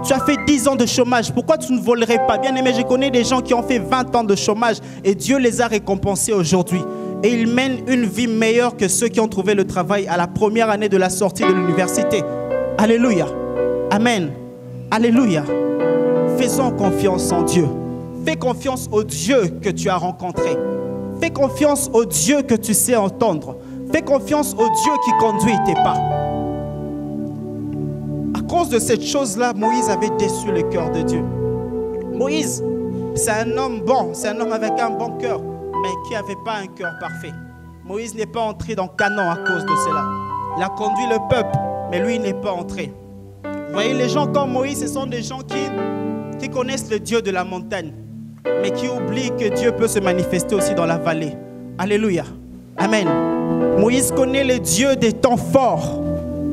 Tu as fait 10 ans de chômage. Pourquoi tu ne volerais pas? Bien aimé, je connais des gens qui ont fait 20 ans de chômage et Dieu les a récompensés aujourd'hui. Et ils mènent une vie meilleure que ceux qui ont trouvé le travail à la première année de la sortie de l'université. Alléluia. Amen. Alléluia. Faisons confiance en Dieu. Fais confiance au Dieu que tu as rencontré. Fais confiance au Dieu que tu sais entendre. Fais confiance au Dieu qui conduit tes pas. À cause de cette chose-là, Moïse avait déçu le cœur de Dieu. Moïse, c'est un homme bon, c'est un homme avec un bon cœur, mais qui n'avait pas un cœur parfait. Moïse n'est pas entré dans Canaan à cause de cela. Il a conduit le peuple, mais lui n'est pas entré. Vous voyez, les gens comme Moïse, ce sont des gens qui connaissent le Dieu de la montagne, mais qui oublient que Dieu peut se manifester aussi dans la vallée. Alléluia. Amen. Moïse connaît le Dieu des temps forts,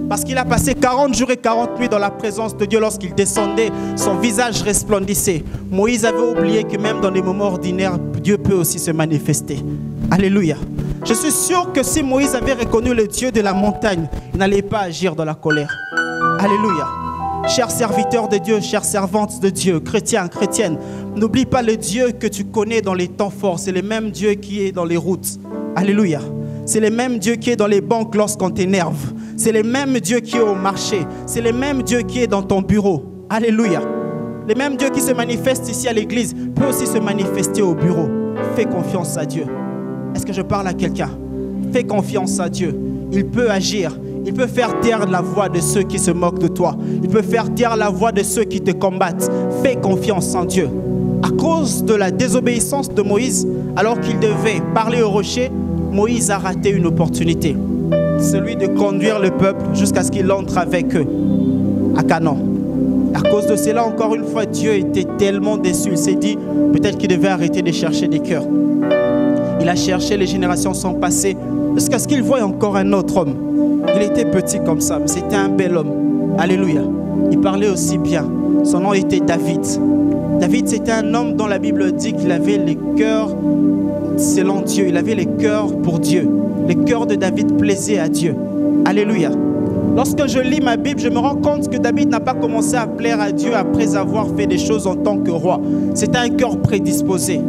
parce qu'il a passé 40 jours et 40 nuits dans la présence de Dieu. Lorsqu'il descendait, son visage resplendissait. Moïse avait oublié que même dans les moments ordinaires, Dieu peut aussi se manifester. Alléluia. Je suis sûr que si Moïse avait reconnu le Dieu de la montagne, il n'allait pas agir dans la colère. Alléluia. Chers serviteurs de Dieu, chères servantes de Dieu, chrétiens, chrétiennes, n'oublie pas le Dieu que tu connais dans les temps forts. C'est le même Dieu qui est dans les routes. Alléluia. C'est le même Dieu qui est dans les banques lorsqu'on t'énerve. C'est le même Dieu qui est au marché. C'est le même Dieu qui est dans ton bureau. Alléluia. Le même Dieu qui se manifeste ici à l'église peut aussi se manifester au bureau. Fais confiance à Dieu. Est-ce que je parle à quelqu'un? Fais confiance à Dieu. Il peut agir. Il peut faire taire la voix de ceux qui se moquent de toi. Il peut faire taire la voix de ceux qui te combattent. Fais confiance en Dieu. À cause de la désobéissance de Moïse, alors qu'il devait parler au rocher, Moïse a raté une opportunité. Celui de conduire le peuple jusqu'à ce qu'il entre avec eux à Canaan. À cause de cela, encore une fois, Dieu était tellement déçu. Il s'est dit, peut-être qu'il devait arrêter de chercher des cœurs. Il a cherché, les générations sont passées, jusqu'à ce qu'il voie encore un autre homme. Il était petit comme ça, mais c'était un bel homme. Alléluia. Il parlait aussi bien. Son nom était David. David, c'était un homme dont la Bible dit qu'il avait les cœurs selon Dieu. Il avait les cœurs pour Dieu. Le cœur de David plaisait à Dieu. Alléluia. Lorsque je lis ma Bible, je me rends compte que David n'a pas commencé à plaire à Dieu après avoir fait des choses en tant que roi. C'était un cœur prédisposé.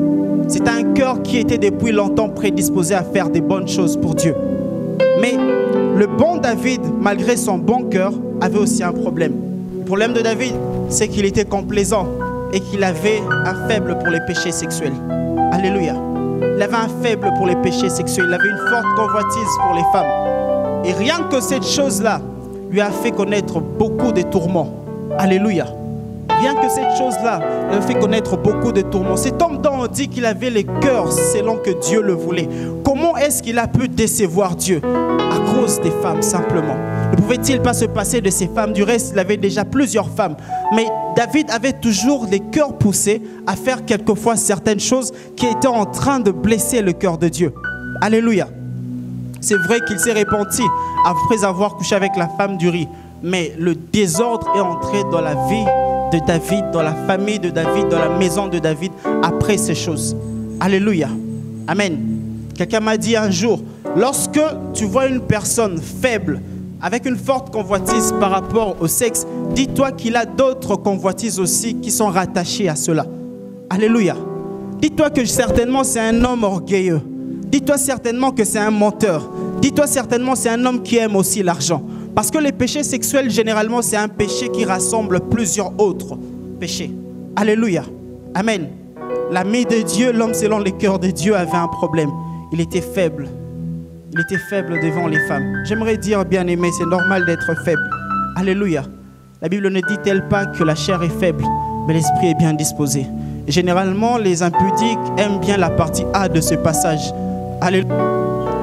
C'était un cœur qui était depuis longtemps prédisposé à faire des bonnes choses pour Dieu. Mais le bon David, malgré son bon cœur, avait aussi un problème. Le problème de David, c'est qu'il était complaisant et qu'il avait un faible pour les péchés sexuels. Alléluia. Il avait un faible pour les péchés sexuels. Il avait une forte convoitise pour les femmes. Et rien que cette chose-là lui a fait connaître beaucoup de tourments. Alléluia. Rien que cette chose-là lui a fait connaître beaucoup de tourments. Cet homme dont on dit qu'il avait le cœur selon que Dieu le voulait. Comment est-ce qu'il a pu décevoir Dieu? À cause des femmes, simplement. Ne pouvait-il pas se passer de ces femmes? Du reste, il avait déjà plusieurs femmes. Mais David avait toujours les cœurs poussés à faire quelquefois certaines choses qui étaient en train de blesser le cœur de Dieu. Alléluia. C'est vrai qu'il s'est repenti après avoir couché avec la femme d'Uri. Mais le désordre est entré dans la vie de David, dans la famille de David, dans la maison de David, après ces choses. Alléluia. Amen. Quelqu'un m'a dit un jour, lorsque tu vois une personne faible, avec une forte convoitise par rapport au sexe, dis-toi qu'il a d'autres convoitises aussi qui sont rattachées à cela. Alléluia. Dis-toi que certainement c'est un homme orgueilleux. Dis-toi certainement que c'est un menteur. Dis-toi certainement que c'est un homme qui aime aussi l'argent. Parce que les péchés sexuels, généralement, c'est un péché qui rassemble plusieurs autres péchés. Alléluia. Amen. L'ami de Dieu, l'homme selon les cœurs de Dieu, avait un problème. Il était faible. Il était faible devant les femmes. J'aimerais dire, bien-aimé, c'est normal d'être faible. Alléluia. La Bible ne dit-elle pas que la chair est faible, mais l'esprit est bien disposé. Et généralement, les impudiques aiment bien la partie A de ce passage. Alléluia.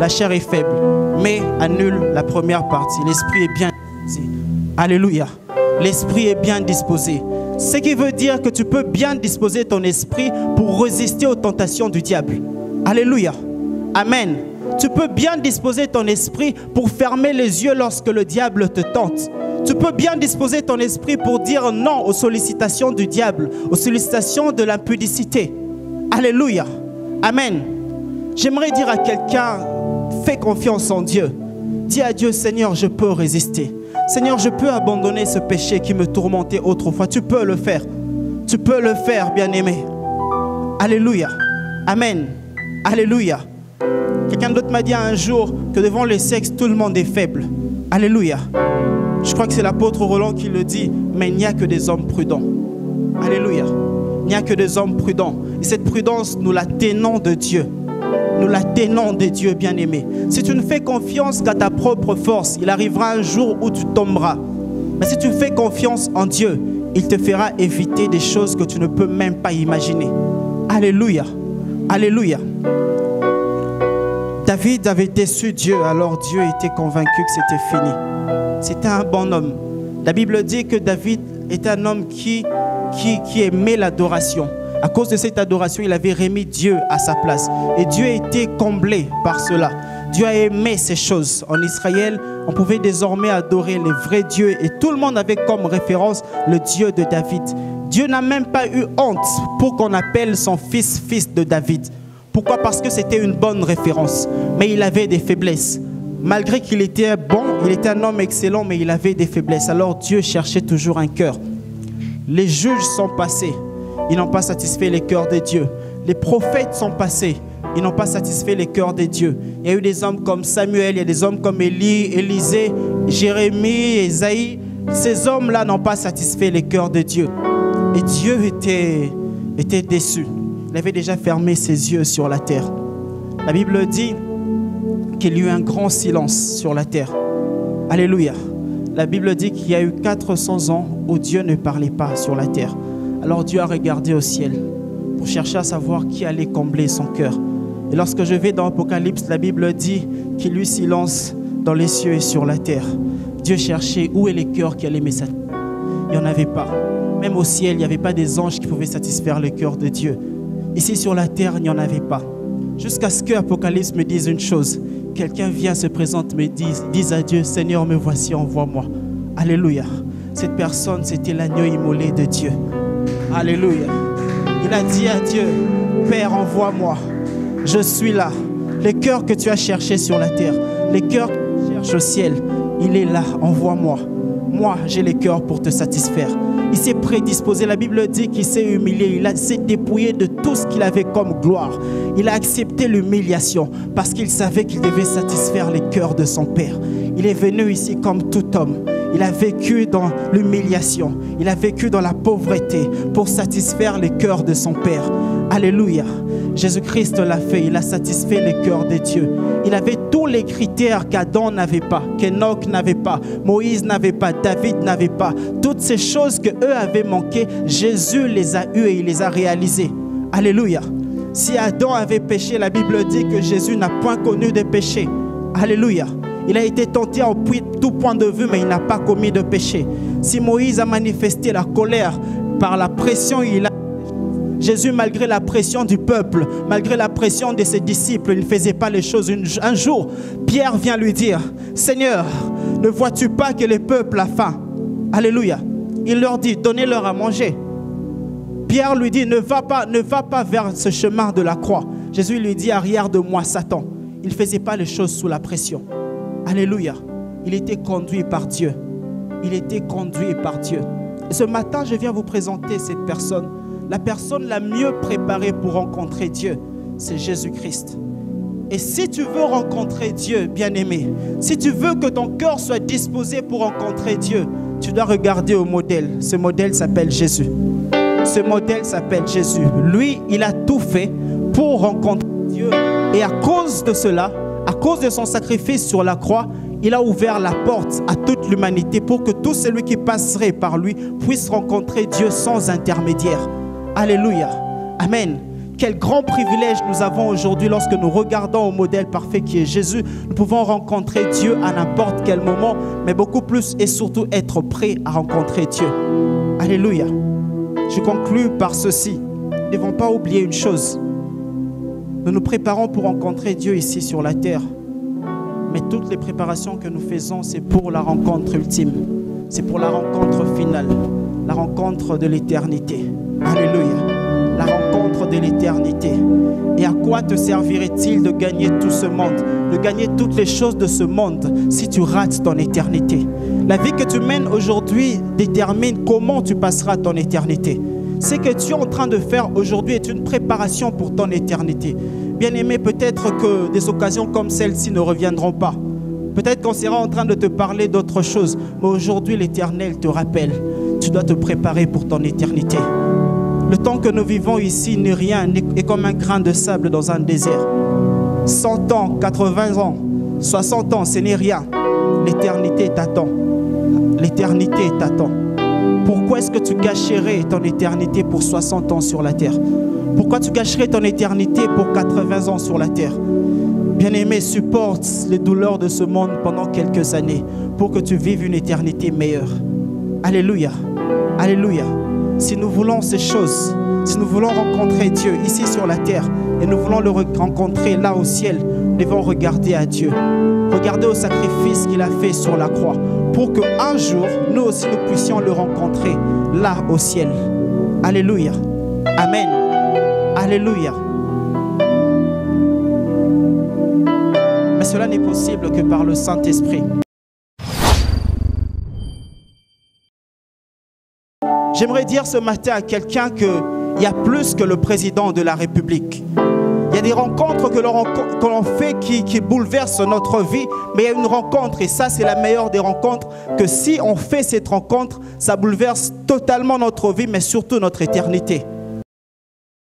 La chair est faible, mais annule la première partie. L'esprit est bien disposé. Alléluia. L'esprit est bien disposé. Ce qui veut dire que tu peux bien disposer ton esprit pour résister aux tentations du diable. Alléluia. Amen. Tu peux bien disposer ton esprit pour fermer les yeux lorsque le diable te tente. Tu peux bien disposer ton esprit pour dire non aux sollicitations du diable, aux sollicitations de l'impudicité. Alléluia. Amen. J'aimerais dire à quelqu'un, fais confiance en Dieu. Dis à Dieu, Seigneur, je peux résister. Seigneur, je peux abandonner ce péché qui me tourmentait autrefois. Tu peux le faire. Tu peux le faire, bien-aimé. Alléluia. Amen. Alléluia. Quelqu'un d'autre m'a dit un jour que devant le sexe, tout le monde est faible. Alléluia. Je crois que c'est l'apôtre Roland qui le dit, mais il n'y a que des hommes prudents. Alléluia. Il n'y a que des hommes prudents. Et cette prudence, nous la tenons de Dieu. Nous la tenons de Dieu, bien-aimé. Si tu ne fais confiance qu'à ta propre force, il arrivera un jour où tu tomberas. Mais si tu fais confiance en Dieu, il te fera éviter des choses que tu ne peux même pas imaginer. Alléluia. Alléluia. David avait déçu Dieu, alors Dieu était convaincu que c'était fini. C'était un bon homme. La Bible dit que David était un homme qui aimait l'adoration. À cause de cette adoration, il avait remis Dieu à sa place. Et Dieu était comblé par cela. Dieu a aimé ces choses. En Israël, on pouvait désormais adorer les vrais dieux. Et tout le monde avait comme référence le Dieu de David. Dieu n'a même pas eu honte pour qu'on appelle son fils de David. Pourquoi? Parce que c'était une bonne référence. Mais il avait des faiblesses. Malgré qu'il était bon, il était un homme excellent, mais il avait des faiblesses. Alors Dieu cherchait toujours un cœur. Les juges sont passés. Ils n'ont pas satisfait les cœurs des dieux. Les prophètes sont passés. Ils n'ont pas satisfait les cœurs des dieux. Il y a eu des hommes comme Samuel, il y a des hommes comme Élie, Élisée, Jérémie, Ésaïe. Ces hommes-là n'ont pas satisfait les cœurs de Dieu. Et Dieu était déçu. Il avait déjà fermé ses yeux sur la terre. La Bible dit qu'il y a eu un grand silence sur la terre. Alléluia. La Bible dit qu'il y a eu 400 ans où Dieu ne parlait pas sur la terre. Alors Dieu a regardé au ciel pour chercher à savoir qui allait combler son cœur. Et lorsque je vais dans l'Apocalypse, la Bible dit qu'il y eut silence dans les cieux et sur la terre. Dieu cherchait où est les cœurs qui allaient me satisfaire. Il n'y en avait pas. Même au ciel, il n'y avait pas des anges qui pouvaient satisfaire le cœur de Dieu. Ici sur la terre, il n'y en avait pas. Jusqu'à ce que l'Apocalypse me dise une chose. Quelqu'un vient, se présente, me dise à Dieu, Seigneur, me voici, envoie-moi. Alléluia. Cette personne, c'était l'agneau immolé de Dieu. Alléluia. Il a dit à Dieu, Père, envoie-moi. Je suis là. Le cœur que tu as cherché sur la terre, le cœur que tu cherches au ciel, il est là, envoie-moi. Moi, j'ai le cœur pour te satisfaire. Il s'est prédisposé. La Bible dit qu'il s'est humilié. Il s'est dépouillé de tout ce qu'il avait comme gloire. Il a accepté l'humiliation parce qu'il savait qu'il devait satisfaire les cœurs de son Père. Il est venu ici comme tout homme. Il a vécu dans l'humiliation. Il a vécu dans la pauvreté pour satisfaire les cœurs de son Père. Alléluia. Jésus-Christ l'a fait. Il a satisfait les cœurs de Dieu. Il avait tous les critères qu'Adam n'avait pas, qu'Enoch n'avait pas, Moïse n'avait pas, David n'avait pas. Toutes ces choses qu'eux avaient manqué, Jésus les a eues et il les a réalisées. Alléluia. Si Adam avait péché, la Bible dit que Jésus n'a point connu de péché. Alléluia. Il a été tenté en tout point de vue, mais il n'a pas commis de péché. Si Moïse a manifesté la colère par la pression, Jésus, malgré la pression du peuple, malgré la pression de ses disciples, il ne faisait pas les choses. Un jour, Pierre vient lui dire, Seigneur, ne vois-tu pas que le peuple a faim? Alléluia. Il leur dit, donnez-leur à manger. Pierre lui dit, ne va pas vers ce chemin de la croix. Jésus lui dit, arrière de moi, Satan. Il ne faisait pas les choses sous la pression. Alléluia. Il était conduit par Dieu. Il était conduit par Dieu. Et ce matin, je viens vous présenter cette personne. La personne la mieux préparée pour rencontrer Dieu, c'est Jésus-Christ. Et si tu veux rencontrer Dieu, bien-aimé, si tu veux que ton cœur soit disposé pour rencontrer Dieu, tu dois regarder au modèle. Ce modèle s'appelle Jésus. Ce modèle s'appelle Jésus. Lui, il a tout fait pour rencontrer Dieu. Et à cause de cela, à cause de son sacrifice sur la croix, il a ouvert la porte à toute l'humanité pour que tout celui qui passerait par lui puisse rencontrer Dieu sans intermédiaire. Alléluia. Amen. quel grand privilège nous avons aujourd'hui lorsque nous regardons au modèle parfait qui est Jésus. Nous pouvons rencontrer Dieu à n'importe quel moment, mais beaucoup plus et surtout être prêt à rencontrer Dieu. Alléluia. Je conclus par ceci. Nous ne devons pas oublier une chose. Nous nous préparons pour rencontrer Dieu ici sur la terre. Mais toutes les préparations que nous faisons, c'est pour la rencontre ultime. C'est pour la rencontre finale. La rencontre de l'éternité. Alléluia. La rencontre de l'éternité. Et à quoi te servirait-il de gagner tout ce monde, de gagner toutes les choses de ce monde si tu rates ton éternité? La vie que tu mènes aujourd'hui détermine comment tu passeras ton éternité. Ce que tu es en train de faire aujourd'hui est une préparation pour ton éternité. Bien-aimé, peut-être que des occasions comme celle-ci ne reviendront pas. Peut-être qu'on sera en train de te parler d'autre chose. Mais aujourd'hui, l'Éternel te rappelle. Tu dois te préparer pour ton éternité. Le temps que nous vivons ici n'est rien, est comme un grain de sable dans un désert. 100 ans, 80 ans, 60 ans, ce n'est rien. L'éternité t'attend. L'éternité t'attend. Pourquoi est-ce que tu gâcherais ton éternité pour 60 ans sur la terre? Pourquoi tu gâcherais ton éternité pour 80 ans sur la terre? Bien-aimé, supporte les douleurs de ce monde pendant quelques années pour que tu vives une éternité meilleure. Alléluia. Alléluia. Si nous voulons ces choses, si nous voulons rencontrer Dieu ici sur la terre et nous voulons le rencontrer là au ciel, nous devons regarder à Dieu. Regarder au sacrifice qu'il a fait sur la croix pour qu'un jour, nous aussi, nous puissions le rencontrer là au ciel. Alléluia. Amen. Alléluia. Mais cela n'est possible que par le Saint-Esprit. J'aimerais dire ce matin à quelqu'un qu'il y a plus que le président de la République. Il y a des rencontres que l'on fait qui bouleversent notre vie, mais il y a une rencontre, et ça c'est la meilleure des rencontres, que si on fait cette rencontre, ça bouleverse totalement notre vie, mais surtout notre éternité.